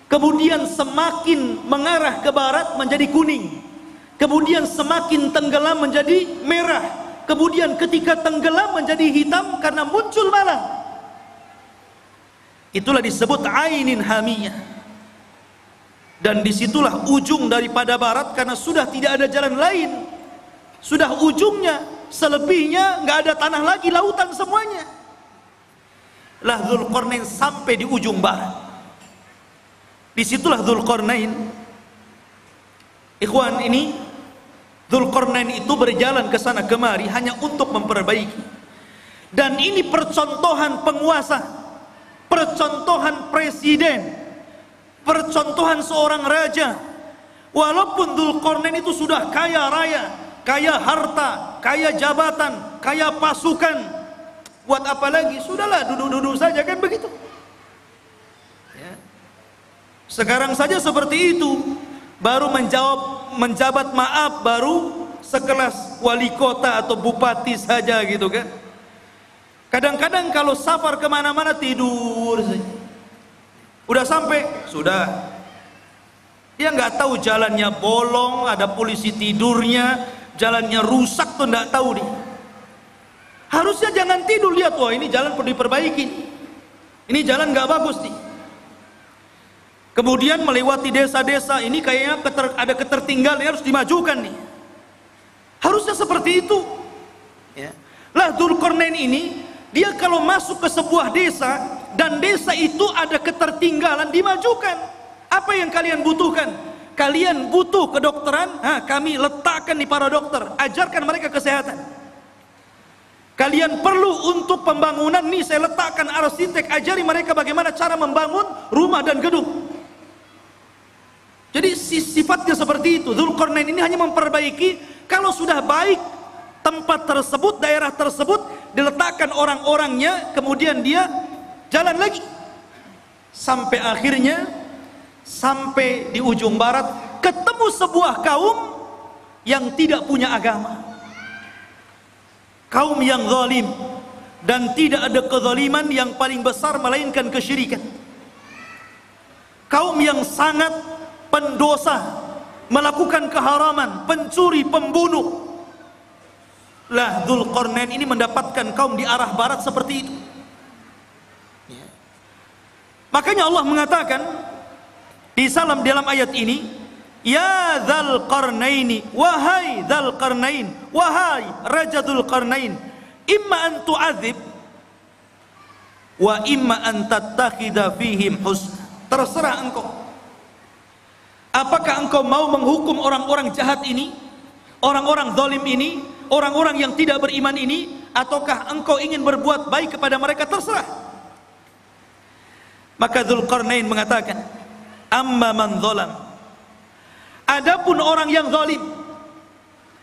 kemudian semakin mengarah ke barat menjadi kuning, kemudian semakin tenggelam menjadi merah, kemudian ketika tenggelam menjadi hitam karena muncul malam. Itulah disebut ainin hamiyah. Dan disitulah ujung daripada barat, karena sudah tidak ada jalan lain, sudah ujungnya, selebihnya nggak ada tanah lagi, lautan semuanya. Lah Dzulqarnain sampai di ujung barat. Disitulah Dzulqarnain, ikhwan, ini Dzulqarnain itu berjalan ke sana kemari hanya untuk memperbaiki. Dan ini percontohan penguasa, percontohan presiden, percontohan seorang raja. Walaupun Dzulqarnain itu sudah kaya raya, kaya harta, kaya jabatan, kaya pasukan, buat apa lagi? Sudahlah, duduk-duduk saja, kan begitu. Sekarang saja seperti itu, baru menjabat maaf, baru sekelas wali kota atau bupati saja gitu kan. Kadang-kadang kalau safar kemana-mana tidur saja. Udah sampai, sudah. Dia nggak tahu jalannya bolong, ada polisi tidurnya, jalannya rusak tuh nggak tahu dia. Harusnya jangan tidur lihat, wah ini jalan perlu diperbaiki, ini jalan nggak bagus nih. Kemudian melewati desa-desa, ini kayaknya ada ketertinggalan, harus dimajukan nih. Harusnya seperti itu. Ya. Lah Dzulqarnain ini, dia kalau masuk ke sebuah desa dan desa itu ada ketertinggalan, dimajukan. Apa yang kalian butuhkan? Kalian butuh kedokteran? Kami letakkan di para dokter, ajarkan mereka kesehatan. Kalian perlu untuk pembangunan, nih saya letakkan arsitek, ajari mereka bagaimana cara membangun rumah dan gedung. Jadi sifatnya seperti itu. Dzulqarnain ini hanya memperbaiki, kalau sudah baik tempat tersebut, daerah tersebut, diletakkan orang-orangnya, kemudian dia jalan lagi. Sampai akhirnya, sampai di ujung barat, ketemu sebuah kaum yang tidak punya agama. Kaum yang zalim, dan tidak ada kezaliman yang paling besar melainkan kesyirikan. Kaum yang sangat pendosa, melakukan keharaman, pencuri, pembunuh. Lah Dzulqarnain ini mendapatkan kaum di arah barat seperti itu. Makanya Allah mengatakan di dalam ayat ini, ya Dzulqarnaini, wahai Dzulqarnain, wahai Raja Dzulqarnain, imma an tu'adzib wa imma an tattakhidha fihim husna. Terserah engkau. Apakah engkau mau menghukum orang-orang jahat ini, orang-orang zalim ini, orang-orang yang tidak beriman ini, ataukah engkau ingin berbuat baik kepada mereka? Terserah. Maka Dzulqarnain mengatakan, amma man zalam, adapun orang yang zalim,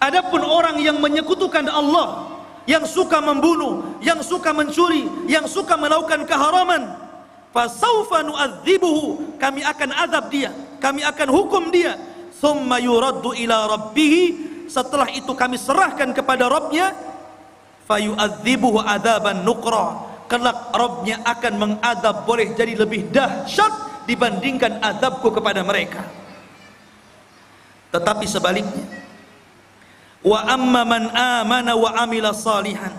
adapun orang yang menyekutukan Allah, yang suka membunuh, yang suka mencuri, yang suka melakukan keharaman, fasawfa nu'adzibuhu, kami akan azab dia, kami akan hukum dia, thumma yuraddu ila rabbih, setelah itu kami serahkan kepada Rabbnya, fayu'adzibuhu adzaban nuqra, kelak Rabbnya akan mengadab, boleh jadi lebih dahsyat dibandingkan azabku kepada mereka. Tetapi sebaliknya, wa amma man amana wa amila salihan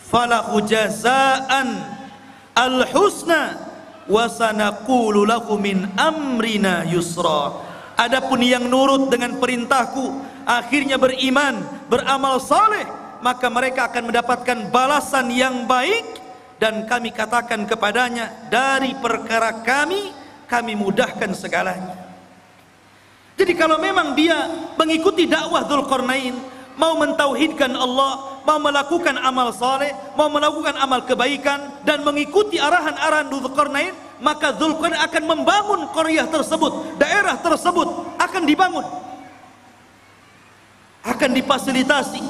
falahu jazaan al-husna wa sanaqulu lahu min amrina yusra. Adapun yang nurut dengan perintahku, akhirnya beriman, beramal saleh, maka mereka akan mendapatkan balasan yang baik, dan kami katakan kepadanya, dari perkara kami mudahkan segalanya. Jadi kalau memang dia mengikuti dakwah Dzulqarnain, mau mentauhidkan Allah, mau melakukan amal saleh, mau melakukan amal kebaikan, dan mengikuti arahan-arahan Dzulqarnain, maka Dzulqarnain akan membangun qaryah tersebut, daerah tersebut akan dibangun, akan difasilitasi,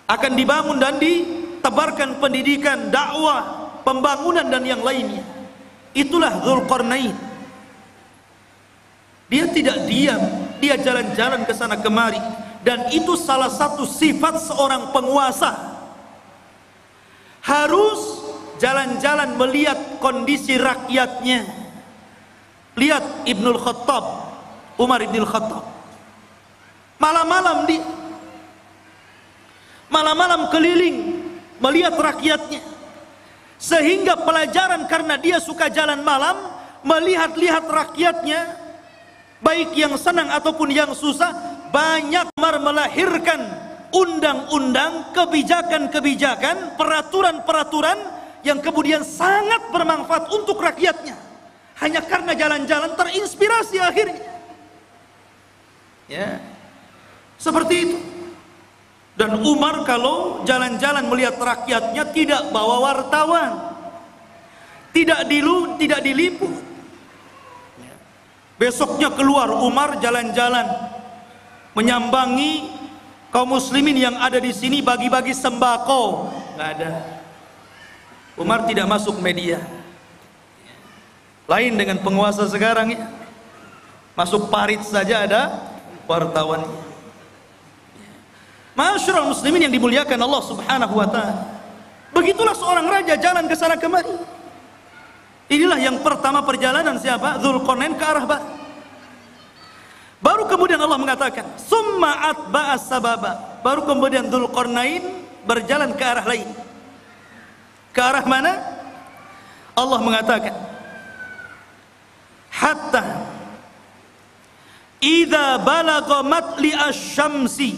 akan dibangun dan ditebarkan pendidikan, dakwah, pembangunan dan yang lainnya. Itulah Dzulqarnain. Dia tidak diam, dia jalan-jalan ke sana kemari, dan itu salah satu sifat seorang penguasa. Harus jalan-jalan melihat kondisi rakyatnya. Lihat Ibnul Khattab, Umar Ibnul Khattab, malam-malam malam-malam keliling melihat rakyatnya, sehingga pelajaran, karena dia suka jalan malam, melihat-lihat rakyatnya, baik yang senang ataupun yang susah, banyak melahirkan undang-undang, kebijakan-kebijakan, peraturan-peraturan yang kemudian sangat bermanfaat untuk rakyatnya, hanya karena jalan-jalan terinspirasi akhirnya. Ya, seperti itu. Dan Umar kalau jalan-jalan melihat rakyatnya tidak bawa wartawan, tidak diliput. Besoknya keluar Umar jalan-jalan menyambangi kaum muslimin yang ada di sini, bagi-bagi sembako. Nggak ada. Umar tidak masuk media. Lain dengan penguasa sekarang ya. Masuk parit saja ada wartawan. Masyarul muslimin yang dimuliakan Allah Subhanahu wa taala. Begitulah seorang raja jalan ke sana kemari. Inilah yang pertama perjalanan siapa? Dzulqarnain ke arah barat. Baru kemudian Allah mengatakan, summa atba'a sababa. Baru kemudian Dzulqarnain berjalan ke arah lain. Ke arah mana? Allah mengatakan, hatta idza balagha matli asy-syamsi,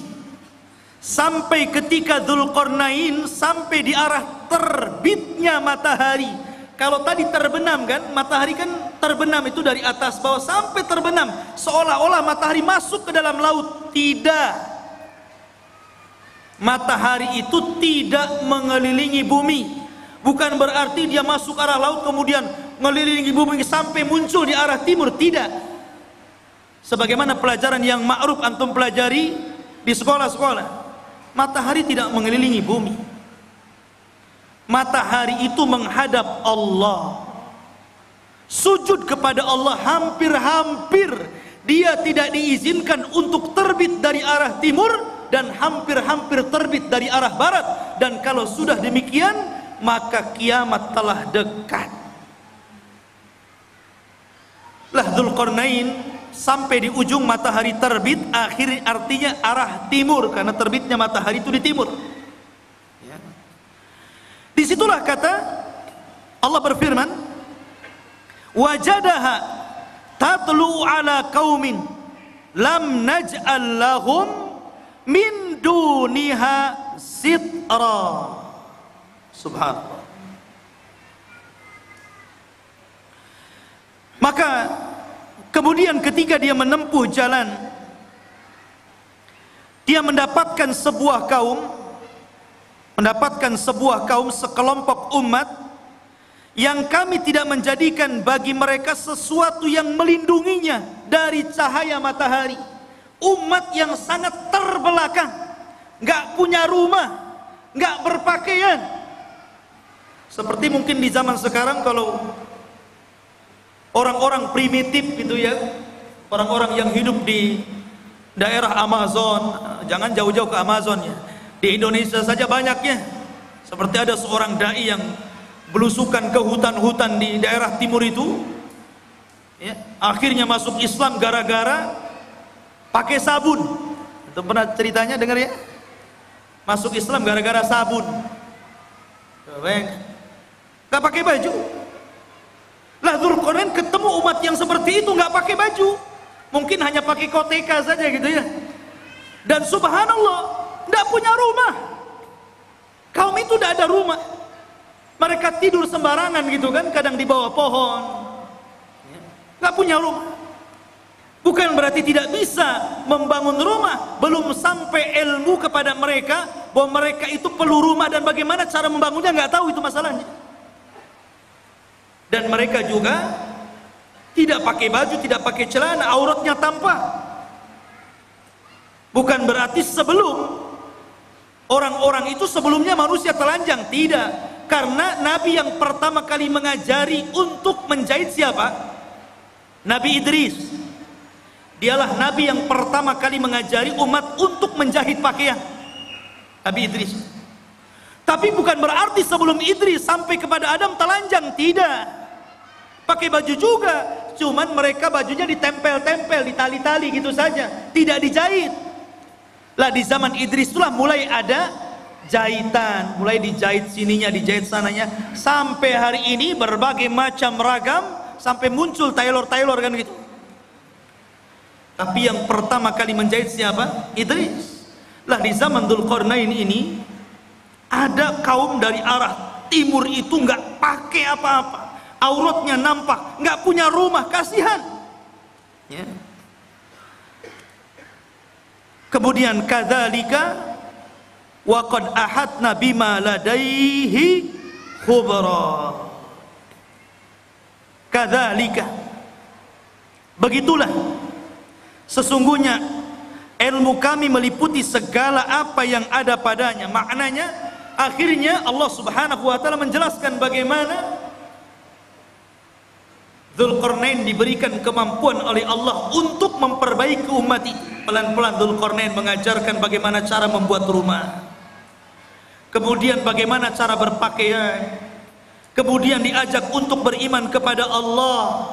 sampai ketika Dzulqarnain sampai di arah terbitnya matahari. Kalau tadi terbenam kan, matahari kan terbenam itu dari atas bawah sampai terbenam, seolah-olah matahari masuk ke dalam laut. Tidak. Matahari itu tidak mengelilingi bumi. Bukan berarti dia masuk arah laut kemudian mengelilingi bumi sampai muncul di arah timur. Tidak. Sebagaimana pelajaran yang ma'ruf antum pelajari di sekolah-sekolah, matahari tidak mengelilingi bumi. Matahari itu menghadap Allah, sujud kepada Allah. Hampir-hampir dia tidak diizinkan untuk terbit dari arah timur, dan hampir-hampir terbit dari arah barat. Dan kalau sudah demikian, maka kiamat telah dekat. Lah Dzulqarnain sampai di ujung matahari terbit, akhir artinya arah timur, karena terbitnya matahari itu di timur. Ya. Disitulah kata Allah berfirman, wajadaha tatlu ala qaumin lam naj'al lahum min duniha sitra. Subhanallah. Maka kemudian ketika dia menempuh jalan, dia mendapatkan sebuah kaum, sekelompok umat yang kami tidak menjadikan bagi mereka sesuatu yang melindunginya dari cahaya matahari. Umat yang sangat terbelakang, nggak punya rumah, nggak berpakaian. Seperti mungkin di zaman sekarang kalau orang-orang primitif gitu ya, orang-orang yang hidup di daerah Amazon, jangan jauh-jauh ke Amazon ya, di Indonesia saja banyaknya. Seperti ada seorang dai yang belusukan ke hutan-hutan di daerah timur itu ya, akhirnya masuk Islam gara-gara pakai sabun. Itu pernah ceritanya dengar ya? Masuk Islam gara-gara sabun. Gak pakai baju. Lah Dzulqarnain ketemu umat yang seperti itu nggak pakai baju, mungkin hanya pakai koteka saja gitu ya. Dan subhanallah, nggak punya rumah. Kaum itu tidak ada rumah. Mereka tidur sembarangan gitu kan, kadang di bawah pohon. Nggak punya rumah. Bukan berarti tidak bisa membangun rumah. Belum sampai ilmu kepada mereka bahwa mereka itu perlu rumah dan bagaimana cara membangunnya, nggak tahu itu masalahnya. Dan mereka juga tidak pakai baju, tidak pakai celana, auratnya tampak. Bukan berarti sebelum orang-orang itu sebelumnya manusia telanjang, tidak. Karena Nabi yang pertama kali mengajari untuk menjahit siapa? Nabi Idris. Dialah Nabi yang pertama kali mengajari umat untuk menjahit pakaian. Nabi Idris. Tapi bukan berarti sebelum Idris sampai kepada Adam telanjang, tidak. Pakai baju juga, cuman mereka bajunya ditempel-tempel, ditali-tali gitu saja, tidak dijahit. Lah di zaman Idris itulah mulai ada jahitan, mulai dijahit sininya, dijahit sananya, sampai hari ini berbagai macam ragam, sampai muncul tailor-tailor kan gitu. Tapi yang pertama kali menjahit siapa? Idris. Lah di zaman Dzulqarnain ini ada kaum dari arah timur itu nggak pakai apa-apa, auratnya nampak, nggak punya rumah, kasihan. Ya. Kemudian kadzalika wa qad ahadna bima ladaihi khubra. Kadzalika, begitulah sesungguhnya ilmu kami meliputi segala apa yang ada padanya. Maknanya akhirnya Allah Subhanahu wa taala menjelaskan bagaimana Dzulqarnain diberikan kemampuan oleh Allah untuk memperbaiki umat itu. Pelan-pelan Dzulqarnain mengajarkan bagaimana cara membuat rumah, kemudian bagaimana cara berpakaian, kemudian diajak untuk beriman kepada Allah.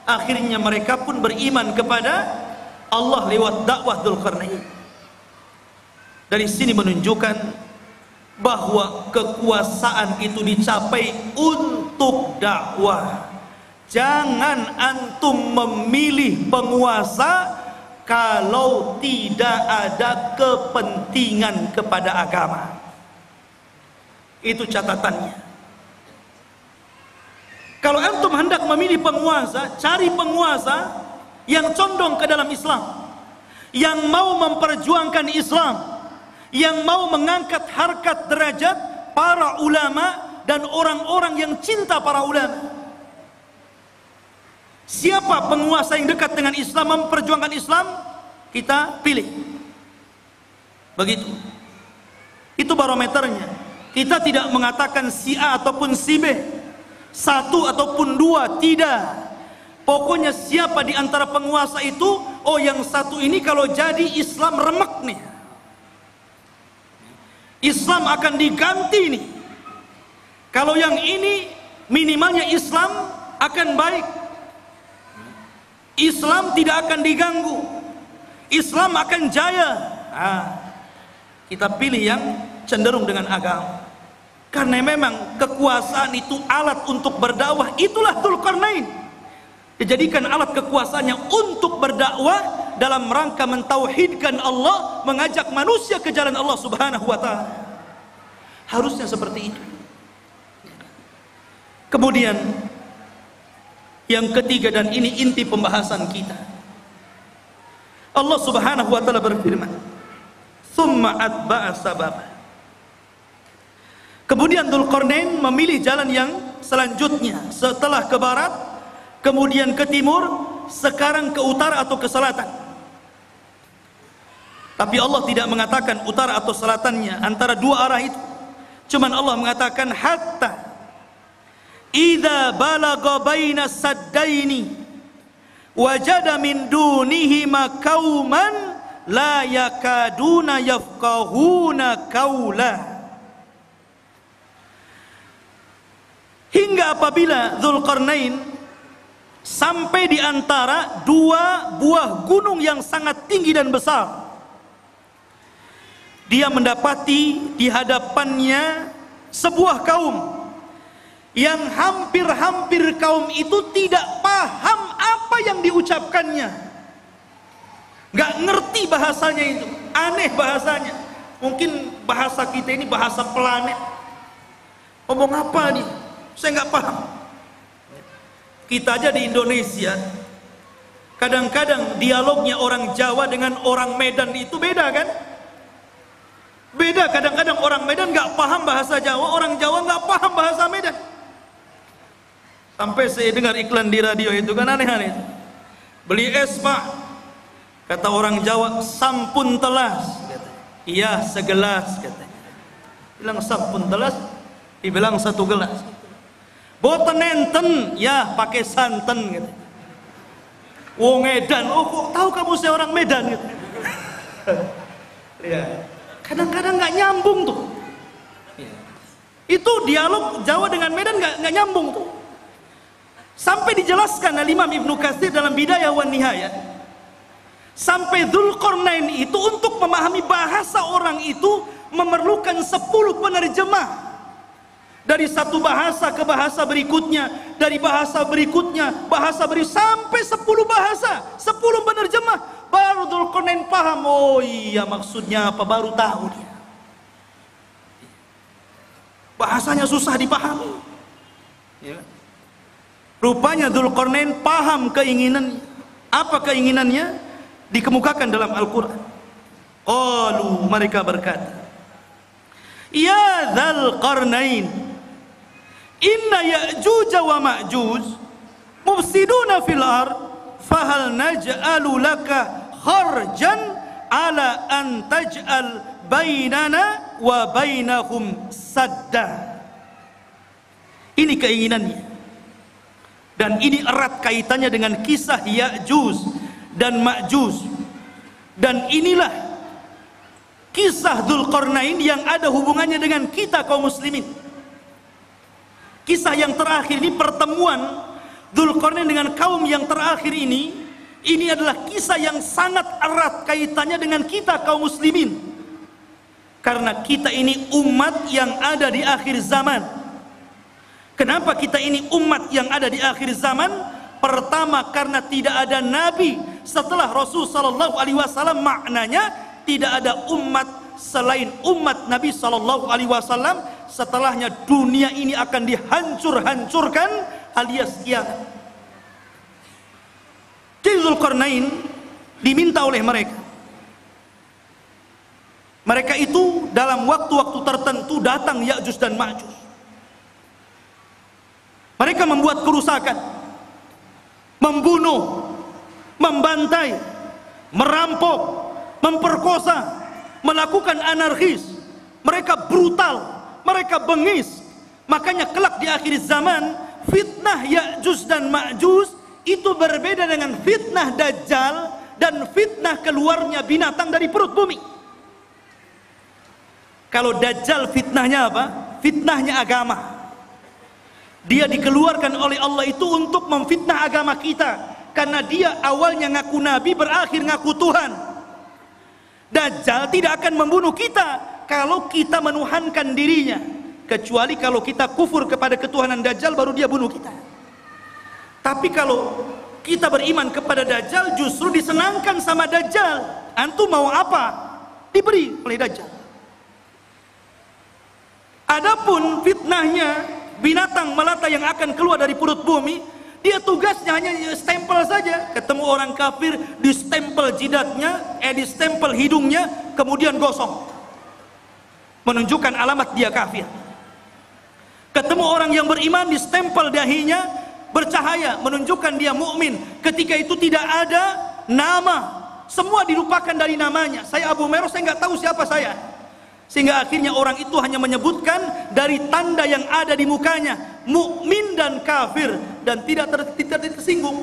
Akhirnya mereka pun beriman kepada Allah lewat dakwah Dzulqarnain. Dari sini menunjukkan bahwa kekuasaan itu dicapai untuk dakwah. Jangan antum memilih penguasa kalau tidak ada kepentingan kepada agama. Itu catatannya. Kalau antum hendak memilih penguasa, cari penguasa yang condong ke dalam Islam, yang mau memperjuangkan Islam, yang mau mengangkat harkat derajat para ulama dan orang-orang yang cinta para ulama. Siapa penguasa yang dekat dengan Islam, memperjuangkan Islam, kita pilih. Begitu. Itu barometernya. Kita tidak mengatakan si A ataupun si B, satu ataupun dua, tidak. Pokoknya siapa di antara penguasa itu, oh yang satu ini kalau jadi Islam remek nih, Islam akan diganti nih. Kalau yang ini minimalnya Islam akan baik, Islam tidak akan diganggu, Islam akan jaya. Kita pilih yang cenderung dengan agama. Karena memang kekuasaan itu alat untuk berdakwah. Itulah Dzulqarnain, dijadikan alat kekuasaannya untuk berdakwah dalam rangka mentauhidkan Allah, mengajak manusia ke jalan Allah Subhanahu wa ta'ala. Harusnya seperti itu. Kemudian yang ketiga, dan ini inti pembahasan kita, Allah Subhanahu wa ta'ala berfirman, "Tsumma atba'a sababa." Kemudian Dzulqarnain memilih jalan yang selanjutnya. Setelah ke barat, kemudian ke timur, sekarang ke utara atau ke selatan. Tapi Allah tidak mengatakan utara atau selatannya, antara dua arah itu. Cuman Allah mengatakan hatta idza balagha baina saddaini wajada min dunihima qauman la yakaduna yafqahuna qaula. Hingga apabila Dzulqarnain sampai di antara dua buah gunung yang sangat tinggi dan besar, dia mendapati di hadapannya sebuah kaum yang hampir-hampir kaum itu tidak paham apa yang diucapkannya, nggak ngerti bahasanya itu, aneh bahasanya. Mungkin bahasa kita ini bahasa planet, ngomong apa nih, saya nggak paham. Kita aja di Indonesia, kadang-kadang dialognya orang Jawa dengan orang Medan itu beda kan? Beda, kadang-kadang orang Medan nggak paham bahasa Jawa, orang Jawa nggak paham bahasa Medan. Sampai saya dengar iklan di radio itu kan aneh-aneh. Beli es pak, kata orang Jawa, sampun telas. Iya segelas katanya. Bilang sampun telas, dibilang satu gelas. Boten enten, ya pakai santen gitu. Wong Medan, oh kok tahu kamu saya orang Medan gitu. Ya, kadang-kadang nggak nyambung tuh. Itu dialog Jawa dengan Medan nggak nyambung tuh. Sampai dijelaskan oleh Imam Ibnu Katsir dalam Bidayah wan Nihayah, sampai Dzulqarnain itu untuk memahami bahasa orang itu memerlukan 10 penerjemah. Dari satu bahasa ke bahasa berikutnya, dari bahasa berikutnya, sampai 10 bahasa, 10 penerjemah, baru Dzulqarnain paham. Oh iya maksudnya apa, baru tahu dia. Bahasanya susah dipahami. Ya. Rupanya Dzulqarnain paham keinginannya. Apa keinginannya? Dikemukakan dalam Al-Quran. Qalu, mereka berkata, ya Dzulqarnain, inna Ya'juj wa Ma'juj mufsiduna fil ard fahal naj'alu laka kharjan ala an taj'al bainana wa bainahum sadda. Ini keinginannya, dan ini erat kaitannya dengan kisah Ya'juj dan Ma'juj. Dan inilah kisah Dzulqarnain yang ada hubungannya dengan kita kaum muslimin. Kisah yang terakhir ini, pertemuan Dzulqarnain dengan kaum yang terakhir ini adalah kisah yang sangat erat kaitannya dengan kita kaum muslimin. Karena kita ini umat yang ada di akhir zaman. Kenapa kita ini umat yang ada di akhir zaman? Pertama, karena tidak ada nabi setelah Rasul sallallahu alaihi wasallam. Maknanya tidak ada umat selain umat Nabi sallallahu alaihi wasallam. Setelahnya dunia ini akan dihancur-hancurkan alias kiamat. Jadi Dzulqarnain diminta oleh mereka itu dalam waktu-waktu tertentu datang Ya'juj dan Ma'juj. Mereka membuat kerusakan, membunuh, membantai, merampok, memperkosa, melakukan anarkis. Mereka brutal, mereka bengis. Makanya kelak di akhir zaman, fitnah Ya'juj dan Ma'juj itu berbeda dengan fitnah Dajjal dan fitnah keluarnya binatang dari perut bumi. Kalau Dajjal fitnahnya apa? Fitnahnya agama. Dia dikeluarkan oleh Allah itu untuk memfitnah agama kita. Karena dia awalnya ngaku nabi, berakhir ngaku Tuhan. Dajjal tidak akan membunuh kita kalau kita menuhankan dirinya. Kecuali kalau kita kufur kepada ketuhanan Dajjal, baru dia bunuh kita. Tapi kalau kita beriman kepada Dajjal, justru disenangkan sama Dajjal. Antum mau apa? Diberi oleh Dajjal. Adapun fitnahnya binatang melata yang akan keluar dari perut bumi, dia tugasnya hanya stempel saja. Ketemu orang kafir, distempel jidatnya, distempel hidungnya, kemudian gosong, menunjukkan alamat dia kafir. Ketemu orang yang beriman, distempel dahinya, bercahaya, menunjukkan dia mukmin. Ketika itu tidak ada nama, semua dilupakan dari namanya. Saya Abu Meros, saya nggak tahu siapa saya. Sehingga akhirnya orang itu hanya menyebutkan dari tanda yang ada di mukanya, mukmin dan kafir, dan tidak tersinggung.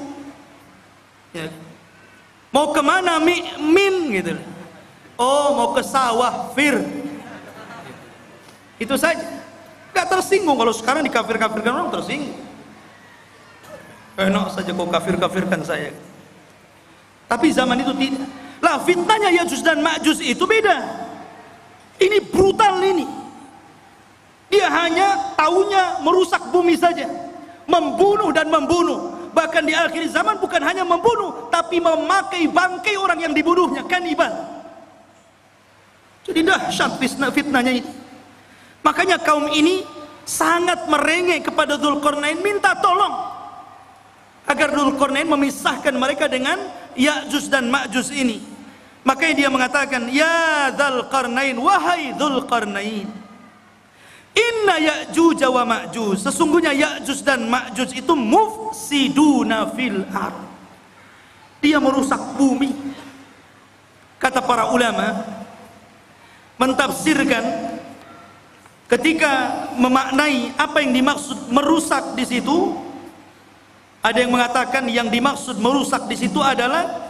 Ya. Mau kemana min gitu? Oh, mau ke sawah fir. Itu saja. Gak tersinggung. Kalau sekarang dikafir-kafirkan orang tersinggung. Enak saja kau kafir-kafirkan saya. Tapi zaman itu tidak. Lah fitnahnya Ya'juj dan Ma'juj itu beda. Ini brutal ini. Dia hanya taunya merusak bumi saja, membunuh dan membunuh. Bahkan di akhir zaman bukan hanya membunuh, tapi memakai bangkai orang yang dibunuhnya, kanibal. Jadi dahsyat fitnahnya ini. Makanya kaum ini sangat merengek kepada Dzulqarnain, minta tolong agar Dzulqarnain memisahkan mereka dengan Ya'juj dan Ma'juj ini. Makanya dia mengatakan, ya Dzulqarnain, wahai Dzulqarnain, inna Ya'juj wa Ma'juj, sesungguhnya Ya'juj dan Ma'juj itu mufsiduna fil ard, dia merusak bumi. Kata para ulama mentafsirkan ketika memaknai apa yang dimaksud merusak di situ, ada yang mengatakan yang dimaksud merusak di situ adalah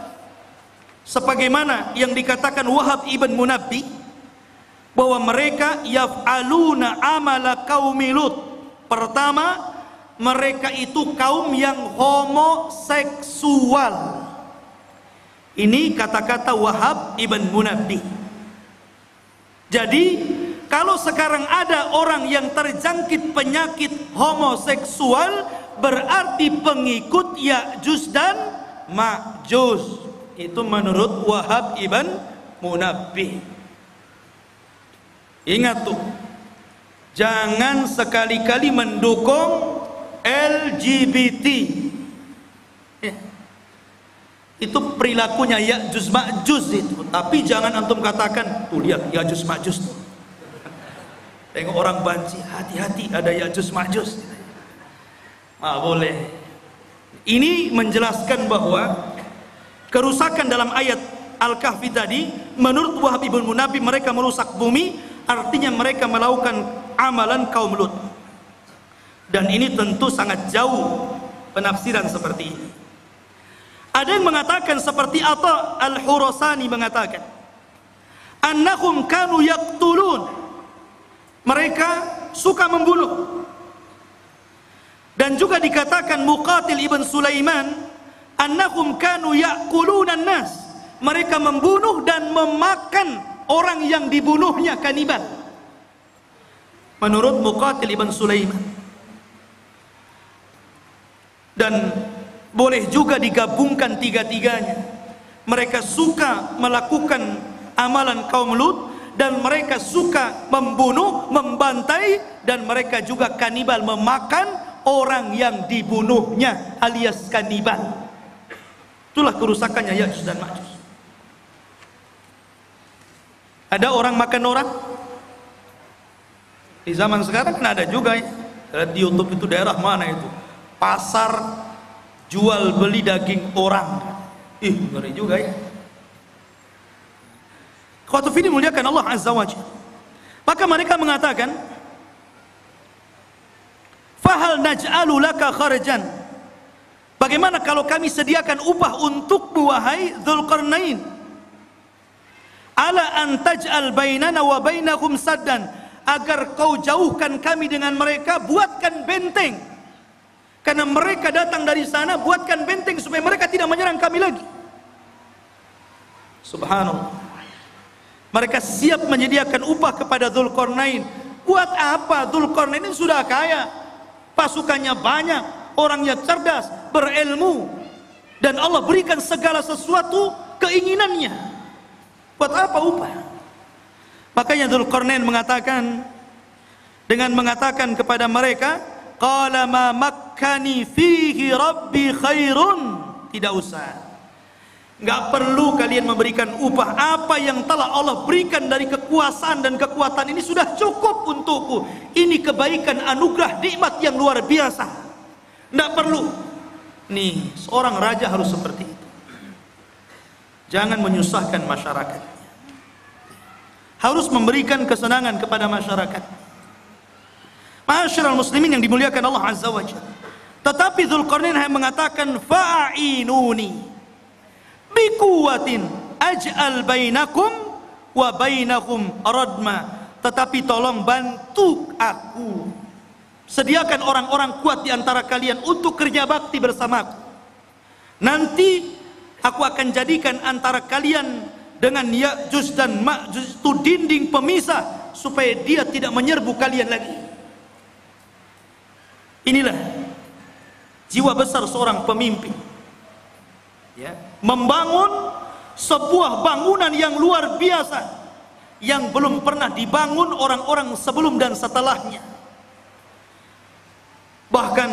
sebagaimana yang dikatakan Wahab ibn Munabbih, bahwa mereka yaf'aluna amala qaumi Lut. Pertama, mereka itu kaum yang homoseksual. Ini kata-kata Wahab ibn Munabbih. Jadi kalau sekarang ada orang yang terjangkit penyakit homoseksual, berarti pengikut Ya'juj dan Ma'juj. Itu menurut Wahab ibn Munabbih. Ingat tuh, jangan sekali-kali mendukung LGBT. Itu perilakunya Ya'juj Ma'juj itu. Tapi jangan antum katakan, tuh lihat Ya'juj Ma'juj tuh. Tengok orang banci, hati-hati ada Ya'juj Ma'juj. Boleh. Ini menjelaskan bahwa kerusakan dalam ayat Al-Kahfi tadi, menurut Wahab ibn Munabbih, mereka merusak bumi, artinya mereka melakukan amalan kaum Lut. Dan ini tentu sangat jauh penafsiran seperti ini. Ada yang mengatakan seperti Atha Al-Khurasani mengatakan, annahum kanu yaqtulun, mereka suka membunuh. Dan juga dikatakan Muqatil ibn Sulaiman, annahum kanu ya'kuluna nas, mereka membunuh dan memakan orang yang dibunuhnya kanibal. Menurut Muqatil ibn Sulaiman. Dan boleh juga digabungkan tiga-tiganya. Mereka suka melakukan amalan kaum Lut, dan mereka suka membunuh, membantai, dan mereka juga kanibal, memakan orang yang dibunuhnya alias kanibal. Itulah kerusakannya Ya'juj dan Ma'juj. Ada orang makan orang? Di zaman sekarang kan ada juga ya. Di YouTube itu daerah mana itu? Pasar jual beli daging orang. Ngeri juga ya. Khawatuf ini muliakan Allah Azza wa Jalla. Maka mereka mengatakan, fahal naj'alu laka kharjan, bagaimana kalau kami sediakan upah untukmu wahai Dzulqarnain, ala an taj'al bainana wa bainahum saddan, agar kau jauhkan kami dengan mereka, buatkan benteng, karena mereka datang dari sana, buatkan benteng supaya mereka tidak menyerang kami lagi. Subhanallah. Mereka siap menyediakan upah kepada Dzulqarnain. Buat apa? Dzulqarnain ini sudah kaya, pasukannya banyak, orangnya cerdas, berilmu, dan Allah berikan segala sesuatu keinginannya. Buat apa upah? Makanya Dzulqarnain mengatakan, dengan mengatakan kepada mereka, qala ma makkani fihi rabbi khairun, tidak usah, nggak perlu kalian memberikan upah. Apa yang telah Allah berikan dari kekuasaan dan kekuatan ini sudah cukup untukku. Ini kebaikan, anugerah, nikmat yang luar biasa. Nggak perlu. Nih, seorang raja harus seperti itu. Jangan menyusahkan masyarakat. Harus memberikan kesenangan kepada masyarakat. Ma'asyiral muslimin yang dimuliakan Allah Azza wa Jalla. Tetapi Dzulqarnain hanya mengatakan, fa'inuni biquwatin aj'al bainakum wa bainahum radma, tetapi tolong bantu aku, sediakan orang-orang kuat di antara kalian untuk kerja bakti bersamaku. Nanti aku akan jadikan antara kalian dengan Ya'juj dan Ma'juj itu dinding pemisah, supaya dia tidak menyerbu kalian lagi. Inilah jiwa besar seorang pemimpin, ya, membangun sebuah bangunan yang luar biasa, yang belum pernah dibangun orang-orang sebelum dan setelahnya. Bahkan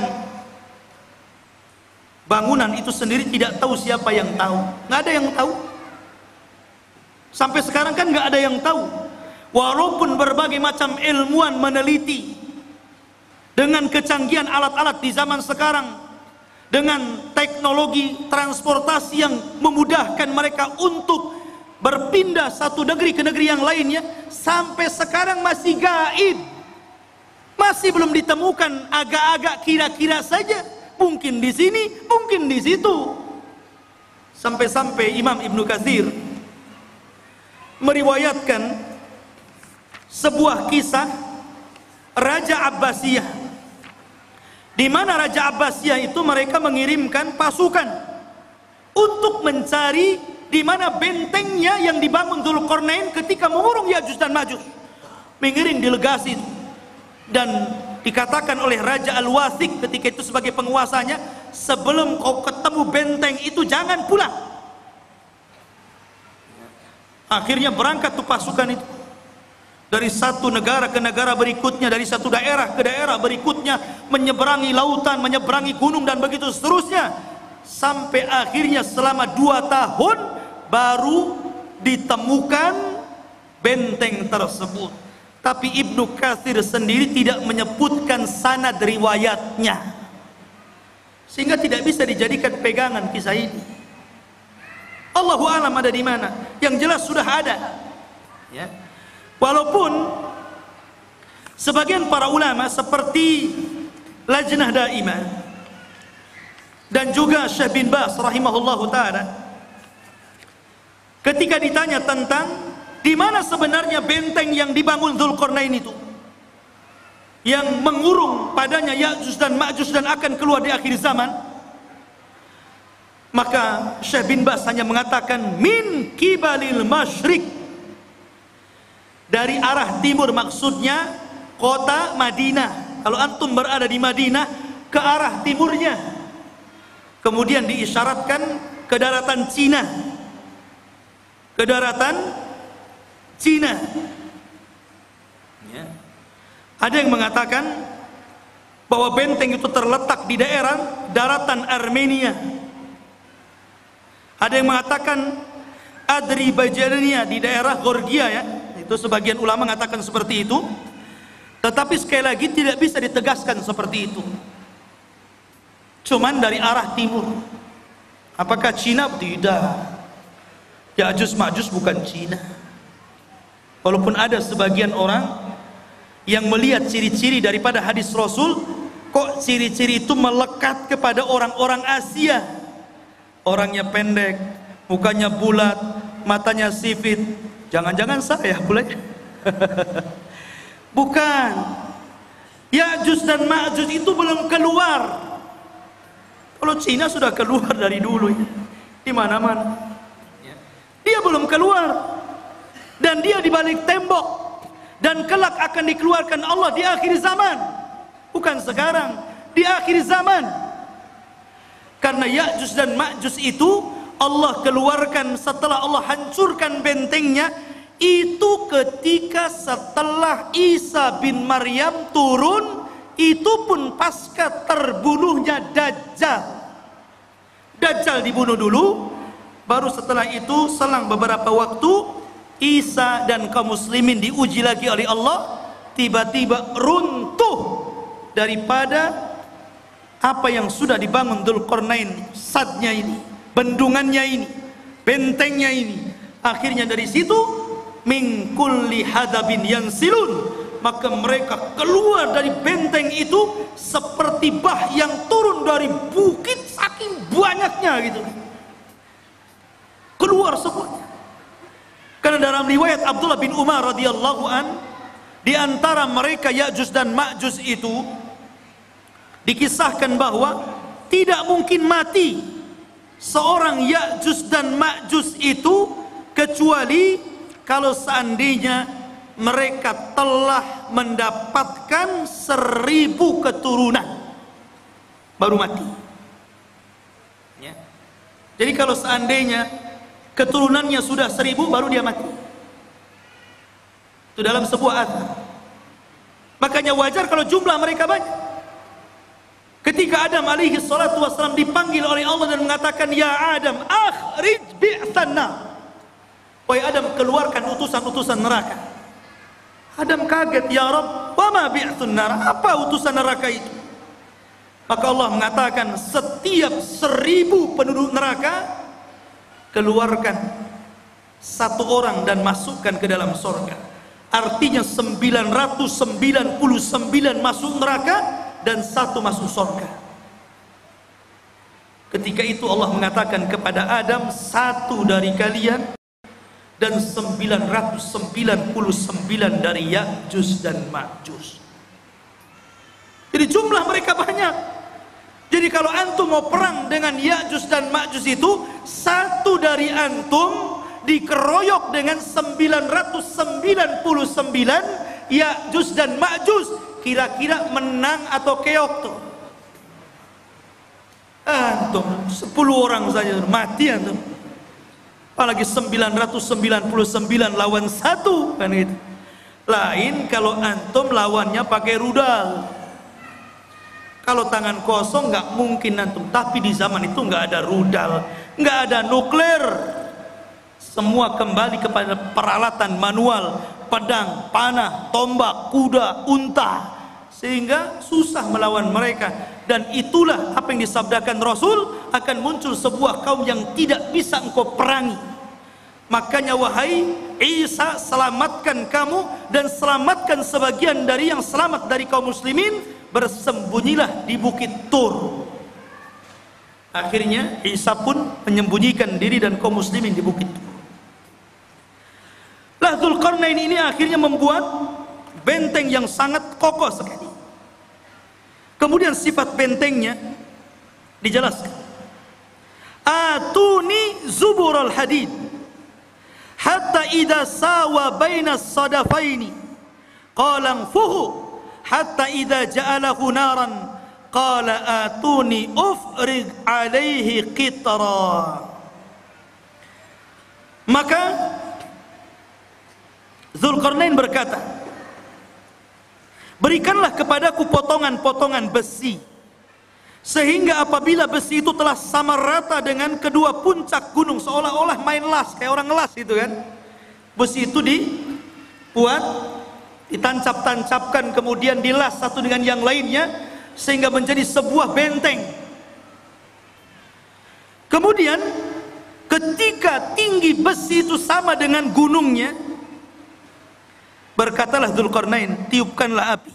bangunan itu sendiri tidak tahu siapa yang tahu, nggak ada yang tahu. Sampai sekarang kan nggak ada yang tahu, walaupun berbagai macam ilmuwan meneliti dengan kecanggihan alat-alat di zaman sekarang, dengan teknologi transportasi yang memudahkan mereka untuk berpindah satu negeri ke negeri yang lainnya, sampai sekarang masih gaib, masih belum ditemukan, agak-agak kira-kira saja, mungkin di sini, mungkin di situ. Sampai-sampai Imam Ibnu Katsir meriwayatkan sebuah kisah Raja Abbasiyah, di mana Raja Abbasiyah itu mereka mengirimkan pasukan untuk mencari di mana bentengnya yang dibangun Dzulqarnain ketika mengurung Ya'juj dan Ma'juj. Mengirim delegasi, dan dikatakan oleh Raja Al-Wathiq ketika itu sebagai penguasanya, sebelum kau ketemu benteng itu jangan pulang. Akhirnya berangkat tuh pasukan itu dari satu negara ke negara berikutnya, dari satu daerah ke daerah berikutnya, menyeberangi lautan, menyeberangi gunung, dan begitu seterusnya, sampai akhirnya selama 2 tahun baru ditemukan benteng tersebut. Tapi Ibnu Katsir sendiri tidak menyebutkan sanad riwayatnya, sehingga tidak bisa dijadikan pegangan kisah ini. Allahu a'lam ada di mana. Yang jelas sudah ada, ya. Walaupun sebagian para ulama seperti Lajnah Daimah dan juga Syekh bin Baz rahimahullahu taala, ketika ditanya tentang di mana sebenarnya benteng yang dibangun Dzulqarnain itu, yang mengurung padanya Ya'juj dan Ma'juj dan akan keluar di akhir zaman, maka Syekh bin Baz hanya mengatakan min kibalil masyriq, Dari arah timur maksudnya kota Madinah. Kalau antum berada di Madinah, ke arah timurnya. Kemudian diisyaratkan ke daratan Cina. Ke daratan Cina. Ya. Ada yang mengatakan bahwa benteng itu terletak di daerah daratan Armenia. Ada yang mengatakan Azerbaijan di daerah Georgia, ya. Itu sebagian ulama mengatakan seperti itu. Tetapi sekali lagi tidak bisa ditegaskan seperti itu. Cuman dari arah timur. Apakah Cina? Tidak. Ya'juj Ma'juj bukan Cina. Walaupun ada sebagian orang yang melihat ciri-ciri daripada hadis Rasul, kok ciri-ciri itu melekat kepada orang-orang Asia. Orangnya pendek, mukanya bulat, matanya sipit. Jangan-jangan saya boleh? Bukan. Ya'juj dan Ma'juj itu belum keluar. Kalau Cina sudah keluar dari dulu, ya. Di mana-mana. Dia belum keluar. Dan dia di balik tembok. Dan kelak akan dikeluarkan Allah di akhir zaman. Bukan sekarang, di akhir zaman. Karena Ya'juj dan Ma'juj itu Allah keluarkan setelah Allah hancurkan bentengnya, itu ketika setelah Isa bin Maryam turun, itu pun pasca terbunuhnya Dajjal. Dajjal dibunuh dulu, baru setelah itu selang beberapa waktu Isa dan kaum muslimin diuji lagi oleh Allah, tiba-tiba runtuh daripada apa yang sudah dibangun Dzulqarnain, sadnya ini, bendungannya ini, bentengnya ini. Akhirnya dari situ min kulli hadabin yansilun, maka mereka keluar dari benteng itu seperti bah yang turun dari bukit, saking banyaknya gitu. Keluar semuanya. Karena dalam riwayat Abdullah bin Umar radhiyallahu an, di antara mereka Ya'juj dan Ma'juj itu dikisahkan bahwa tidak mungkin mati seorang Ya'juj dan Ma'juj itu kecuali kalau seandainya mereka telah mendapatkan 1000 keturunan baru mati, ya. Jadi kalau seandainya keturunannya sudah 1000 baru dia mati. Itu dalam sebuah athar. Makanya wajar kalau jumlah mereka banyak. Ketika Adam alaihi salatu wassalam dipanggil oleh Allah dan mengatakan, ya Adam, akhrij bi'thanna. Wahai Adam, keluarkan utusan-utusan neraka. Adam kaget, ya Rabb, wa ma bi'thun nar? Apa utusan neraka itu? Maka Allah mengatakan, setiap 1000 penduduk neraka, keluarkan satu orang dan masukkan ke dalam surga. Artinya 999 masuk neraka dan 1 masuk surga. Ketika itu Allah mengatakan kepada Adam, 1 dari kalian dan 999 dari Ya'juj dan Ma'juj. Jadi jumlah mereka banyak. Jadi kalau antum mau perang dengan Ya'juj dan Ma'juj itu, 1 dari antum dikeroyok dengan 999 Ya'juj dan Ma'juj. Kira-kira menang atau keok tuh? Antum 10 orang saja mati antum. Apalagi 999 lawan 1 kan gitu. Lain kalau antum lawannya pakai rudal. Kalau tangan kosong nggak mungkin antum. Tapi di zaman itu nggak ada rudal, nggak ada nuklir. Semua kembali kepada peralatan manual, pedang, panah, tombak, kuda, unta, sehingga susah melawan mereka. Dan itulah apa yang disabdakan Rasul, akan muncul sebuah kaum yang tidak bisa engkau perangi. Makanya wahai Isa, selamatkan kamu dan selamatkan sebagian dari yang selamat dari kaum muslimin, bersembunyilah di bukit Tur. Akhirnya Isa pun menyembunyikan diri dan kaum muslimin di bukit Tur. Dzulqarnain ini akhirnya membuat benteng yang sangat kokoh sekali. Kemudian sifat bentengnya dijelaskan. Atuni zubural hadid. hatta idza sawa bainas sadafaini qala anfuhu hatta idza ja'alahu naran qala atuni ufrig alaihi qitra. Maka Dzulqarnain berkata, berikanlah kepadaku potongan-potongan besi, sehingga apabila besi itu telah sama rata dengan kedua puncak gunung, seolah-olah main las, kayak orang las itu kan. Besi itu dibuat, ditancap-tancapkan, kemudian dilas satu dengan yang lainnya, sehingga menjadi sebuah benteng. Kemudian ketika tinggi besi itu sama dengan gunungnya, berkatalah Dzulqarnain, tiupkanlah api.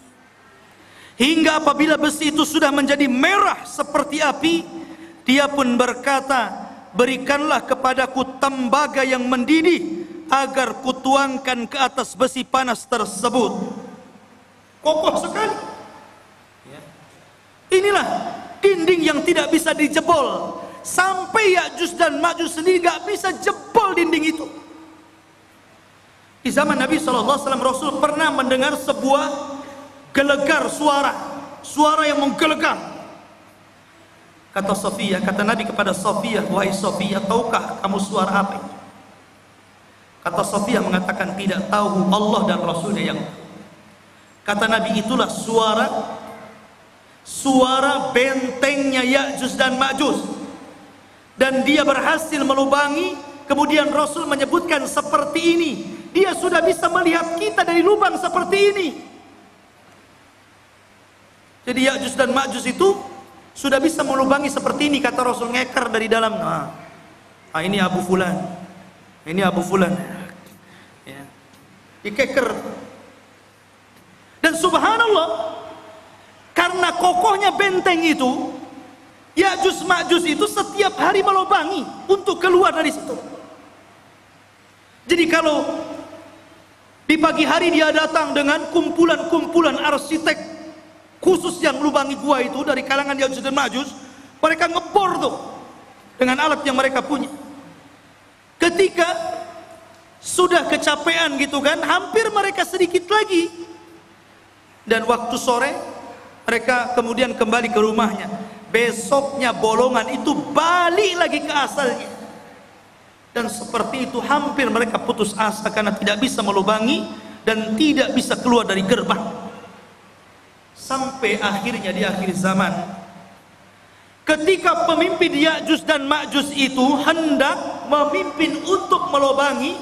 Hingga apabila besi itu sudah menjadi merah seperti api, dia pun berkata, berikanlah kepadaku tembaga yang mendidih, agar kutuangkan ke atas besi panas tersebut. Kokoh sekali. Inilah dinding yang tidak bisa dijebol. Sampai Ya'juj dan Ma'juj sendiri gak bisa jebol dinding itu. Di zaman Nabi SAW, Rasul pernah mendengar sebuah gelegar suara yang menggelegar. Kata Sofia, kata Nabi kepada Sofia, wahai Sofia, tahukah kamu suara apa itu? Kata Sofia mengatakan, tidak tahu, Allah dan Rasulnya yang tahu. Kata Nabi, itulah suara bentengnya Ya'juj dan Ma'juj. Dan dia berhasil melubangi. Kemudian Rasul menyebutkan seperti ini, dia sudah bisa melihat kita dari lubang seperti ini. Jadi Ya'juj dan Ma'juj itu sudah bisa melubangi seperti ini, kata Rasul, ngeker dari dalam. Ini Abu Fulan, ini Abu Fulan, ya. Dikeker. Dan subhanallah, karena kokohnya benteng itu, Ya'juj Ma'juj itu setiap hari melubangi untuk keluar dari situ. Jadi kalau di pagi hari dia datang dengan kumpulan-kumpulan arsitek khusus yang lubangi gua itu dari kalangan Ya'juj dan Ma'juj, mereka ngebor tuh dengan alat yang mereka punya. Ketika sudah kecapean gitu kan, hampir mereka sedikit lagi, dan waktu sore mereka kemudian kembali ke rumahnya. Besoknya bolongan itu balik lagi ke asalnya. Dan seperti itu hampir mereka putus asa karena tidak bisa melubangi dan tidak bisa keluar dari gerbang. Sampai akhirnya di akhir zaman, ketika pemimpin Ya'juj dan Ma'juj itu hendak memimpin untuk melubangi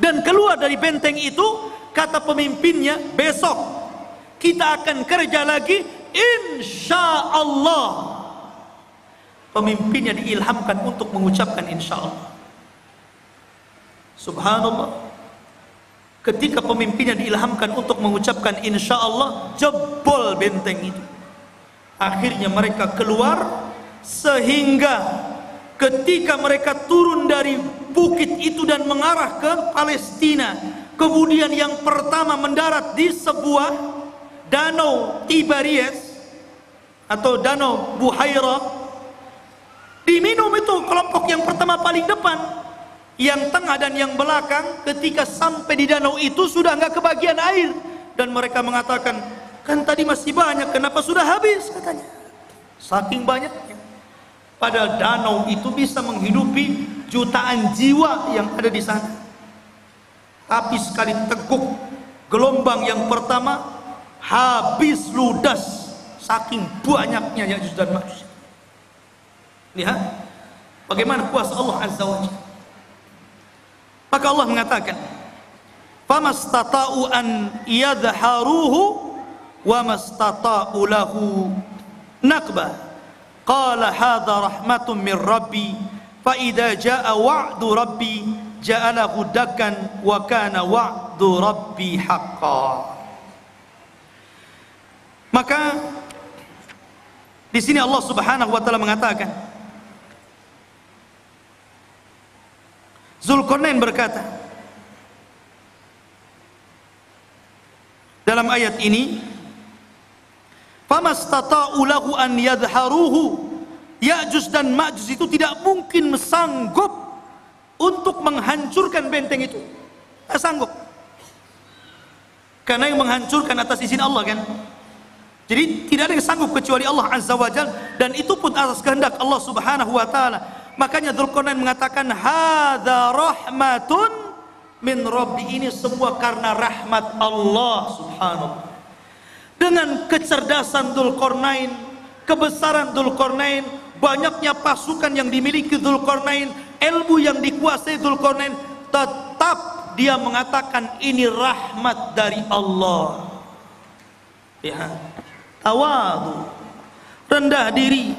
dan keluar dari benteng itu, kata pemimpinnya, besok kita akan kerja lagi, insya Allah. Pemimpinnya diilhamkan untuk mengucapkan insya Allah. Subhanallah, ketika pemimpinnya diilhamkan untuk mengucapkan insya Allah, jebol benteng itu. Akhirnya mereka keluar, sehingga ketika mereka turun dari bukit itu dan mengarah ke Palestina, kemudian yang pertama mendarat di sebuah danau Tiberias atau danau Buhairah. Diminum itu kelompok yang pertama paling depan, yang tengah dan yang belakang. Ketika sampai di danau itu sudah nggak kebagian air, dan mereka mengatakan, kan tadi masih banyak, kenapa sudah habis, katanya. Saking banyaknya. Padahal danau itu bisa menghidupi jutaan jiwa yang ada di sana. Tapi sekali teguk gelombang yang pertama, habis ludas saking banyaknya Ya'juj dan Ma'juj. Lihat bagaimana kuasa Allah Azza wa Jalla. Maka Allah mengatakan, famastata'u an yadharuhu wa mastata'u lahu naqba qala hadha rahmatun min rabbi fa idza jaa wa'du rabbi ja'alahu dakkan wa kana wa'du rabbi haqqan. Maka di sini Allah Subhanahu wa taala mengatakan, Dzulqarnain berkata dalam ayat ini, famastata'u lahu an yadharuhu, Ya'juj dan Ma'juj itu tidak mungkin sanggup untuk menghancurkan benteng itu. Tidak sanggup. Karena yang menghancurkan atas izin Allah kan. Jadi tidak ada yang sanggup kecuali Allah Azza wa Jalla, dan itu pun atas kehendak Allah Subhanahu wa taala. Makanya Dzulqarnain mengatakan hadza rahmatun min Rabbi, ini semua karena rahmat Allah Subhanahu. Dengan kecerdasan Dzulqarnain, kebesaran Dzulqarnain, banyaknya pasukan yang dimiliki Dzulqarnain, ilmu yang dikuasai Dzulqarnain, tetap dia mengatakan ini rahmat dari Allah. Ya, tawadu, rendah diri,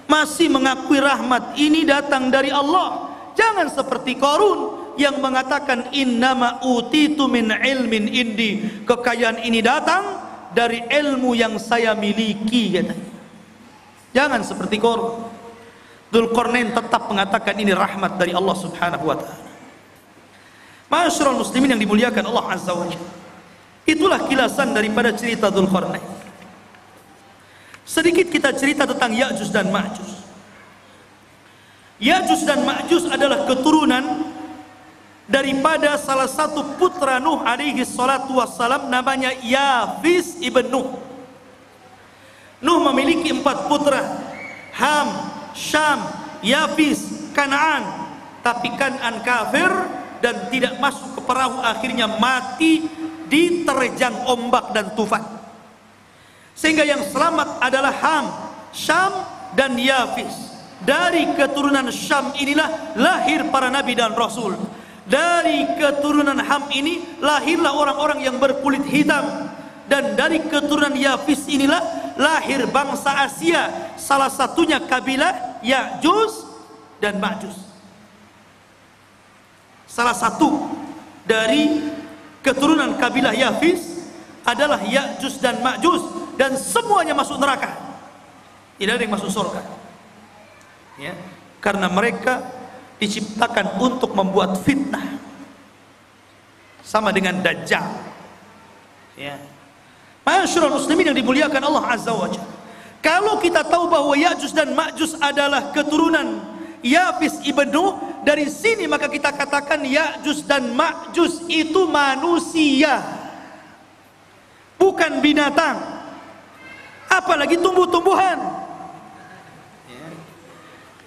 masih mengakui rahmat ini datang dari Allah. Jangan seperti Qarun yang mengatakan innama utitu min ilmin indi, kekayaan ini datang dari ilmu yang saya miliki katanya. Jangan seperti Qarun. Dzulqarnain tetap mengatakan ini rahmat dari Allah Subhanahu wa taala. Ma'asyiral muslimin yang dimuliakan Allah Azza wa Jalla. Itulah kilasan daripada cerita Dzulqarnain. Sedikit kita cerita tentang Ya'juj dan Ma'juj. Ya'juj dan Ma'juj adalah keturunan daripada salah satu putra Nuh alaihi salatu wassalam, namanya Yafis ibn Nuh. Nuh memiliki 4 putra, Ham, Syam, Yafis, Kan'an. Tapi Kan'an kafir dan tidak masuk ke perahu, akhirnya mati diterjang ombak dan tufan. Sehingga yang selamat adalah Ham, Syam, dan Yafis. Dari keturunan Syam inilah lahir para nabi dan rasul. Dari keturunan Ham ini lahirlah orang-orang yang berkulit hitam. Dan dari keturunan Yafis inilah lahir bangsa Asia, salah satunya kabilah Ya'juj dan Ma'juj. Salah satu dari keturunan kabilah Yafis adalah Ya'juj dan Ma'juj, dan semuanya masuk neraka. Tidak ada yang masuk surga. Ya, karena mereka diciptakan untuk membuat fitnah. Sama dengan Dajjal. Ya. Ma'asyiral muslimin yang dimuliakan Allah Azza wa Jalla. Kalau kita tahu bahwa Ya'juj dan Ma'juj adalah keturunan Yafis ibn Nuh, dari sini maka kita katakan Ya'juj dan Ma'juj itu manusia, bukan binatang, apalagi tumbuh-tumbuhan.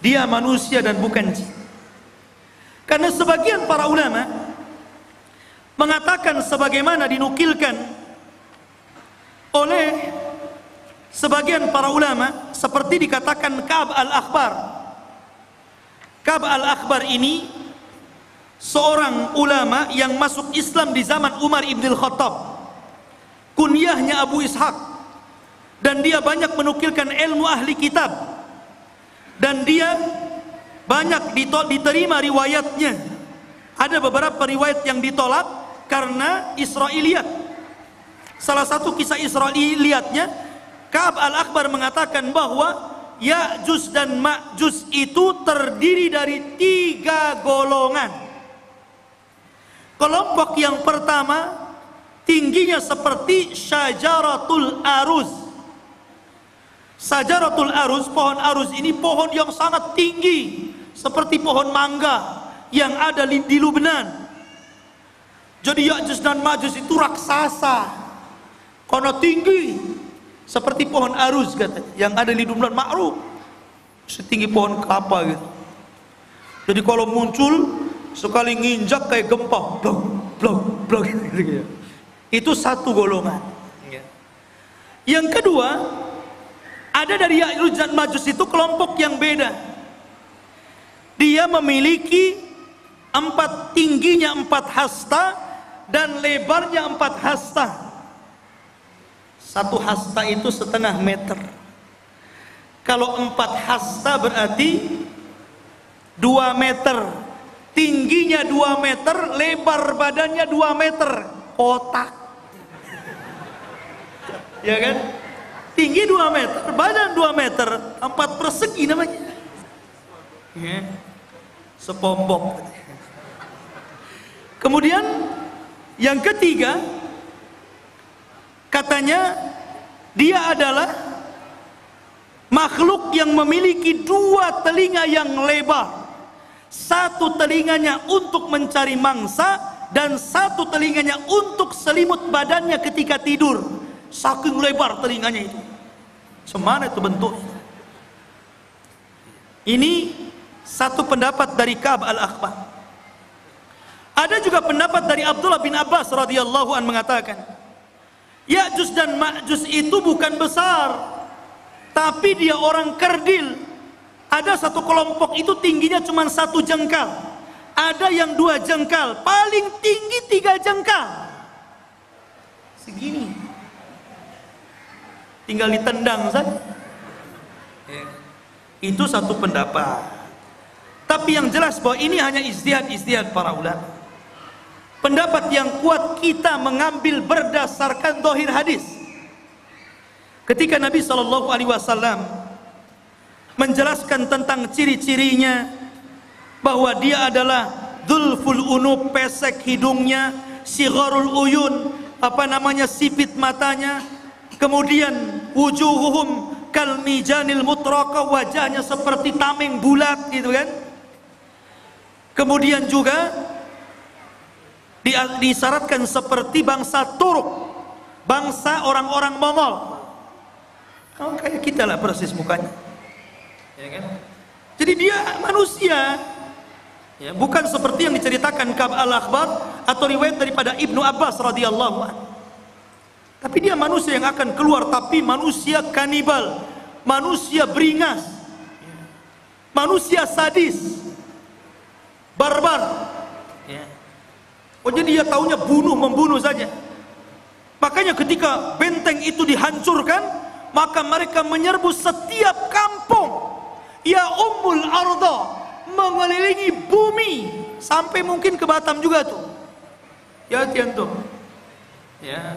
Dia manusia dan bukan jin. Karena sebagian para ulama mengatakan sebagaimana dinukilkan oleh sebagian para ulama, seperti dikatakan Ka'ab al-Akhbar. Ka'ab al-Akhbar ini seorang ulama yang masuk Islam di zaman Umar ibn al-Khattab. Kunyahnya Abu Ishaq, dan dia banyak menukilkan ilmu ahli kitab, dan dia banyak diterima riwayatnya. Ada beberapa riwayat yang ditolak karena Israiliyat. Salah satu kisah Israiliyatnya, Ka'ab al-Akhbar mengatakan bahwa Ya'juj dan Ma'juj itu terdiri dari 3 golongan. Kelompok yang pertama tingginya seperti Syajaratul Aruz. Syajaratul Aruz, pohon aruz ini pohon yang sangat tinggi, seperti pohon mangga yang ada di Lubnan. Jadi Ya'juj dan Ma'juj itu raksasa karena tinggi, seperti pohon aruz katanya yang ada di Lubnan, ma'ruf, setinggi pohon kelapa gitu. Jadi kalau muncul sekali nginjak kayak gempa, blok blok blok gitu. Itu satu golongan. Yang kedua, ada dari Ya'juj dan Ma'juj itu kelompok yang beda. Dia memiliki tingginya 4 hasta dan lebarnya 4 hasta. 1 hasta itu setengah meter. Kalau 4 hasta berarti 2 meter. Tingginya 2 meter, lebar badannya 2 meter. Kotak. Ya kan? Tinggi 2 meter, badan 2 meter, 4 persegi namanya. Ya. Sepombok. Kemudian yang ketiga, katanya dia adalah makhluk yang memiliki 2 telinga yang lebar, Satu telinganya untuk mencari mangsa, dan satu telinganya untuk selimut badannya ketika tidur. Saking lebar telinganya itu. Semana itu bentuknya. Ini satu pendapat dari Ka'ab al-Akhbar. Ada juga pendapat dari Abdullah bin Abbas radhiyallahu an mengatakan, Ya'juj dan Ma'juj itu bukan besar, tapi dia orang kerdil. Ada satu kelompok itu tingginya cuma 1 jengkal, ada yang 2 jengkal, paling tinggi 3 jengkal. Segini, tinggal ditendang saja. Itu satu pendapat. Tapi yang jelas bahwa ini hanya ijtihad para ulama. Pendapat yang kuat kita mengambil berdasarkan zahir hadis. Ketika Nabi SAW menjelaskan tentang ciri-cirinya, bahwa dia adalah dzulful unub, pesek hidungnya, sigharul uyun, sipit matanya, kemudian wujuhuhum kal mijanil mutraqa, wajahnya seperti tameng bulat gitu kan. Kemudian juga disyaratkan seperti bangsa Turuk, bangsa orang-orang Mongol. Kalau kayak kita lah persis mukanya, ya kan? Jadi dia manusia, ya, bukan seperti yang diceritakan Ka'ab al-Akhbar atau riwayat daripada Ibnu Abbas radhiyallahu anhu. Tapi dia manusia yang akan keluar, tapi manusia kanibal, manusia beringas, manusia sadis, barbar. Oh, jadi dia taunya membunuh saja. Makanya ketika benteng itu dihancurkan, maka mereka menyerbu setiap kampung. Ya ummul arda, mengelilingi bumi sampai mungkin ke Batam juga tuh. Ya tiantum. Ya.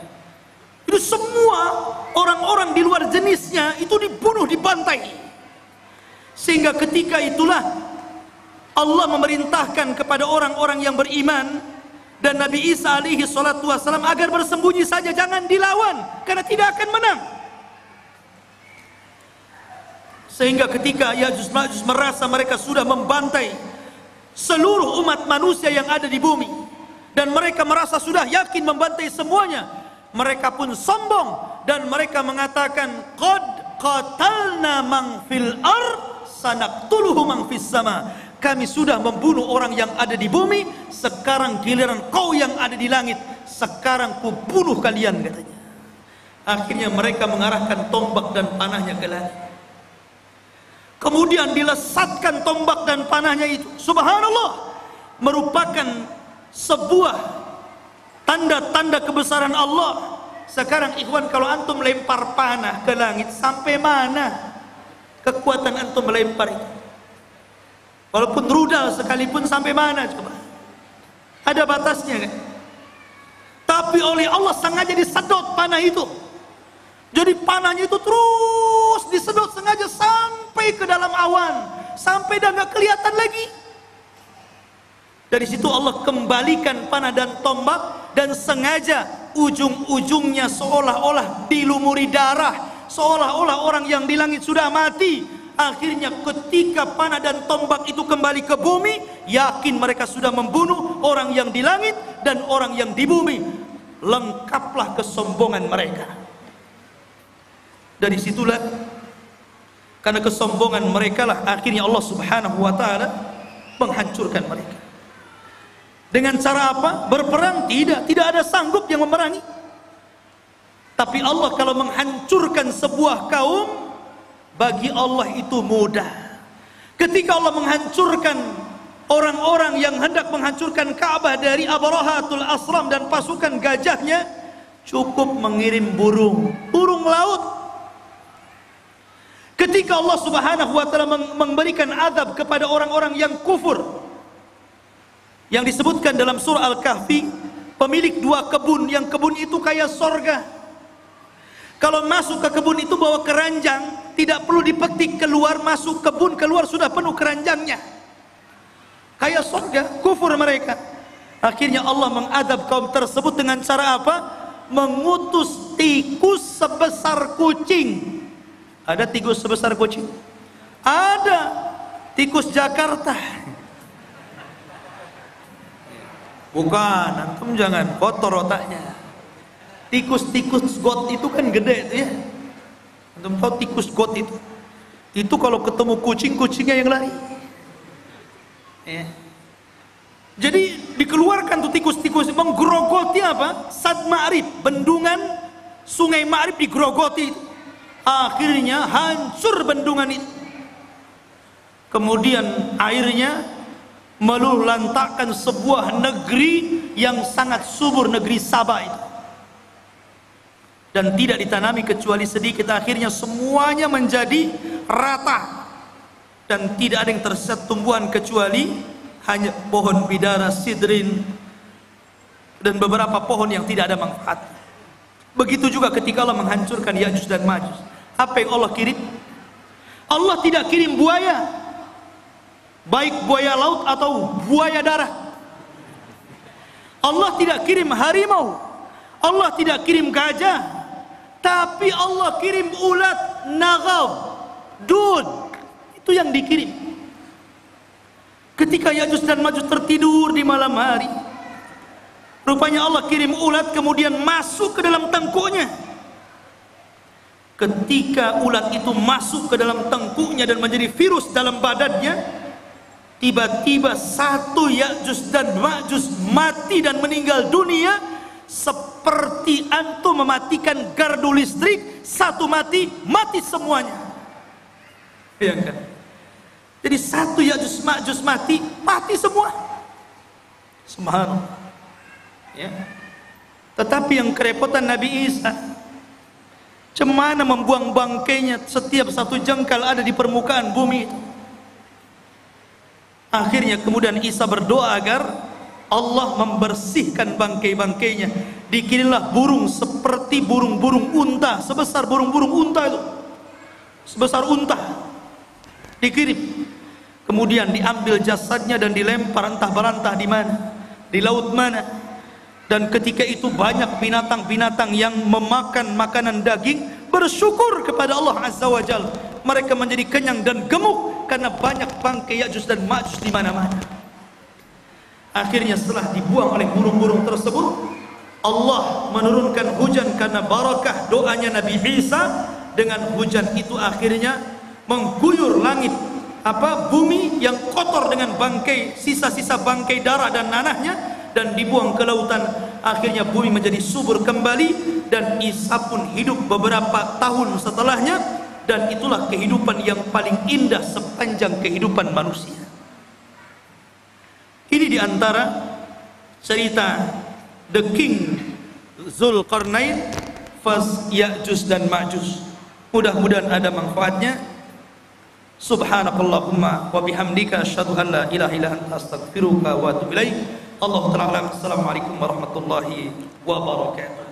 Itu semua orang-orang di luar jenisnya itu dibunuh, dibantai. Sehingga ketika itulah Allah memerintahkan kepada orang-orang yang beriman dan Nabi Isa alaihi salatu wassalam agar bersembunyi saja, jangan dilawan karena tidak akan menang. Sehingga ketika Ya'juj Ma'juj merasa mereka sudah membantai seluruh umat manusia yang ada di bumi, dan mereka merasa sudah yakin membantai semuanya, mereka pun sombong dan mereka mengatakan, qad qatalna man fil ard sanaqtuluhu man fis sama. Kami sudah membunuh orang yang ada di bumi, sekarang giliran kau yang ada di langit, sekarang ku bunuh kalian, katanya. Akhirnya mereka mengarahkan tombak dan panahnya ke langit. Kemudian dilesatkan tombak dan panahnya itu, subhanallah, merupakan sebuah tanda-tanda kebesaran Allah. Sekarang ikhwan, kalau antum lempar panah ke langit, sampai mana kekuatan antum melempar itu? Walaupun rudal sekalipun, sampai mana coba? Ada batasnya kan? Tapi oleh Allah sengaja disedot panah itu. Jadi panahnya itu terus disedot sengaja sampai ke dalam awan, sampai dah nggak kelihatan lagi. Dari situ Allah kembalikan panah dan tombak, dan sengaja ujung-ujungnya seolah-olah dilumuri darah, seolah-olah orang yang di langit sudah mati. Akhirnya ketika panah dan tombak itu kembali ke bumi, yakin mereka sudah membunuh orang yang di langit dan orang yang di bumi. Lengkaplah kesombongan mereka. Dari situlah, karena kesombongan mereka lah akhirnya Allah subhanahu wa ta'ala menghancurkan mereka. Dengan cara apa? Berperang? Tidak ada sanggup yang memerangi. Tapi Allah kalau menghancurkan sebuah kaum, bagi Allah itu mudah. Ketika Allah menghancurkan orang-orang yang hendak menghancurkan Ka'bah dari Abrahatul Asram dan pasukan gajahnya, cukup mengirim burung laut. Ketika Allah subhanahu wa ta'ala memberikan azab kepada orang-orang yang kufur, yang disebutkan dalam surah Al-Kahfi, pemilik 2 kebun, yang kebun itu kayak sorga. Kalau masuk ke kebun itu bawa keranjang, tidak perlu dipetik, keluar, masuk kebun, keluar sudah penuh keranjangnya. Kayak sorga, kufur mereka. Akhirnya Allah mengadab kaum tersebut dengan cara apa? Mengutus tikus sebesar kucing. Ada tikus sebesar kucing? Ada. Tikus Jakarta. Bukan, antum jangan kotor otaknya. Tikus-tikus got itu kan gede itu ya. Antum tahu tikus got itu? Itu kalau ketemu kucing, kucingnya yang lari. Ya. Jadi dikeluarkan tuh tikus-tikus menggerogoti apa? Sad Ma'rib, bendungan Sungai Ma'rib digerogoti. Akhirnya hancur bendungan itu. Kemudian airnya meluluhlantakkan sebuah negeri yang sangat subur, negeri Sabah itu. Dan tidak ditanami kecuali sedikit, akhirnya semuanya menjadi rata. Dan tidak ada yang tersisa tumbuhan kecuali hanya pohon bidara, sidrin, dan beberapa pohon yang tidak ada manfaat. Begitu juga ketika Allah menghancurkan Ya'juj dan Ma'juj. Apa yang Allah kirim? Allah tidak kirim buaya, baik buaya laut atau buaya darat. Allah tidak kirim harimau, Allah tidak kirim gajah, tapi Allah kirim ulat, nagab, dun. Itu yang dikirim. Ketika Ya'juj dan Ma'juj tertidur di malam hari, rupanya Allah kirim ulat kemudian masuk ke dalam tengkuknya. Ketika ulat itu masuk ke dalam tengkuknya dan menjadi virus dalam badannya, tiba-tiba satu Ya'juj dan Ma'juj mati dan meninggal dunia, seperti antum mematikan gardu listrik, satu mati, mati semuanya. Ya kan? Jadi satu Ya'juj Ma'juj mati, mati semua. Subhanallah. Ya. Tetapi yang kerepotan Nabi Isa, cemana membuang bangkainya setiap satu jengkal ada di permukaan bumi. Akhirnya kemudian Isa berdoa agar Allah membersihkan bangkai-bangkainya. Dikirimlah burung seperti burung-burung unta, sebesar burung-burung unta itu, sebesar unta, dikirim. Kemudian diambil jasadnya dan dilempar entah berantah di mana, di laut mana. Dan ketika itu banyak binatang-binatang yang memakan makanan daging bersyukur kepada Allah Azza wa Jalla. Mereka menjadi kenyang dan gemuk karena banyak bangkai Ya'juj dan Ma'juj di mana-mana. Akhirnya setelah dibuang oleh burung-burung tersebut, Allah menurunkan hujan karena barakah doanya Nabi Isa. Dengan hujan itu akhirnya mengguyur langit, bumi yang kotor dengan bangkai, sisa-sisa bangkai darah dan nanahnya, dan dibuang ke lautan. Akhirnya bumi menjadi subur kembali, dan Isa pun hidup beberapa tahun setelahnya, dan itulah kehidupan yang paling indah sepanjang kehidupan manusia. Ini diantara cerita The King Zulkarnain Fas Ya'juj dan Ma'juj. Mudah-mudahan ada manfaatnya. Subhanakallahumma wa bihamdika asyhadu an la ilaha illa anta astaghfiruka wa atubu ilaik. Allahu ta'ala. Assalamualaikum warahmatullahi wabarakatuh.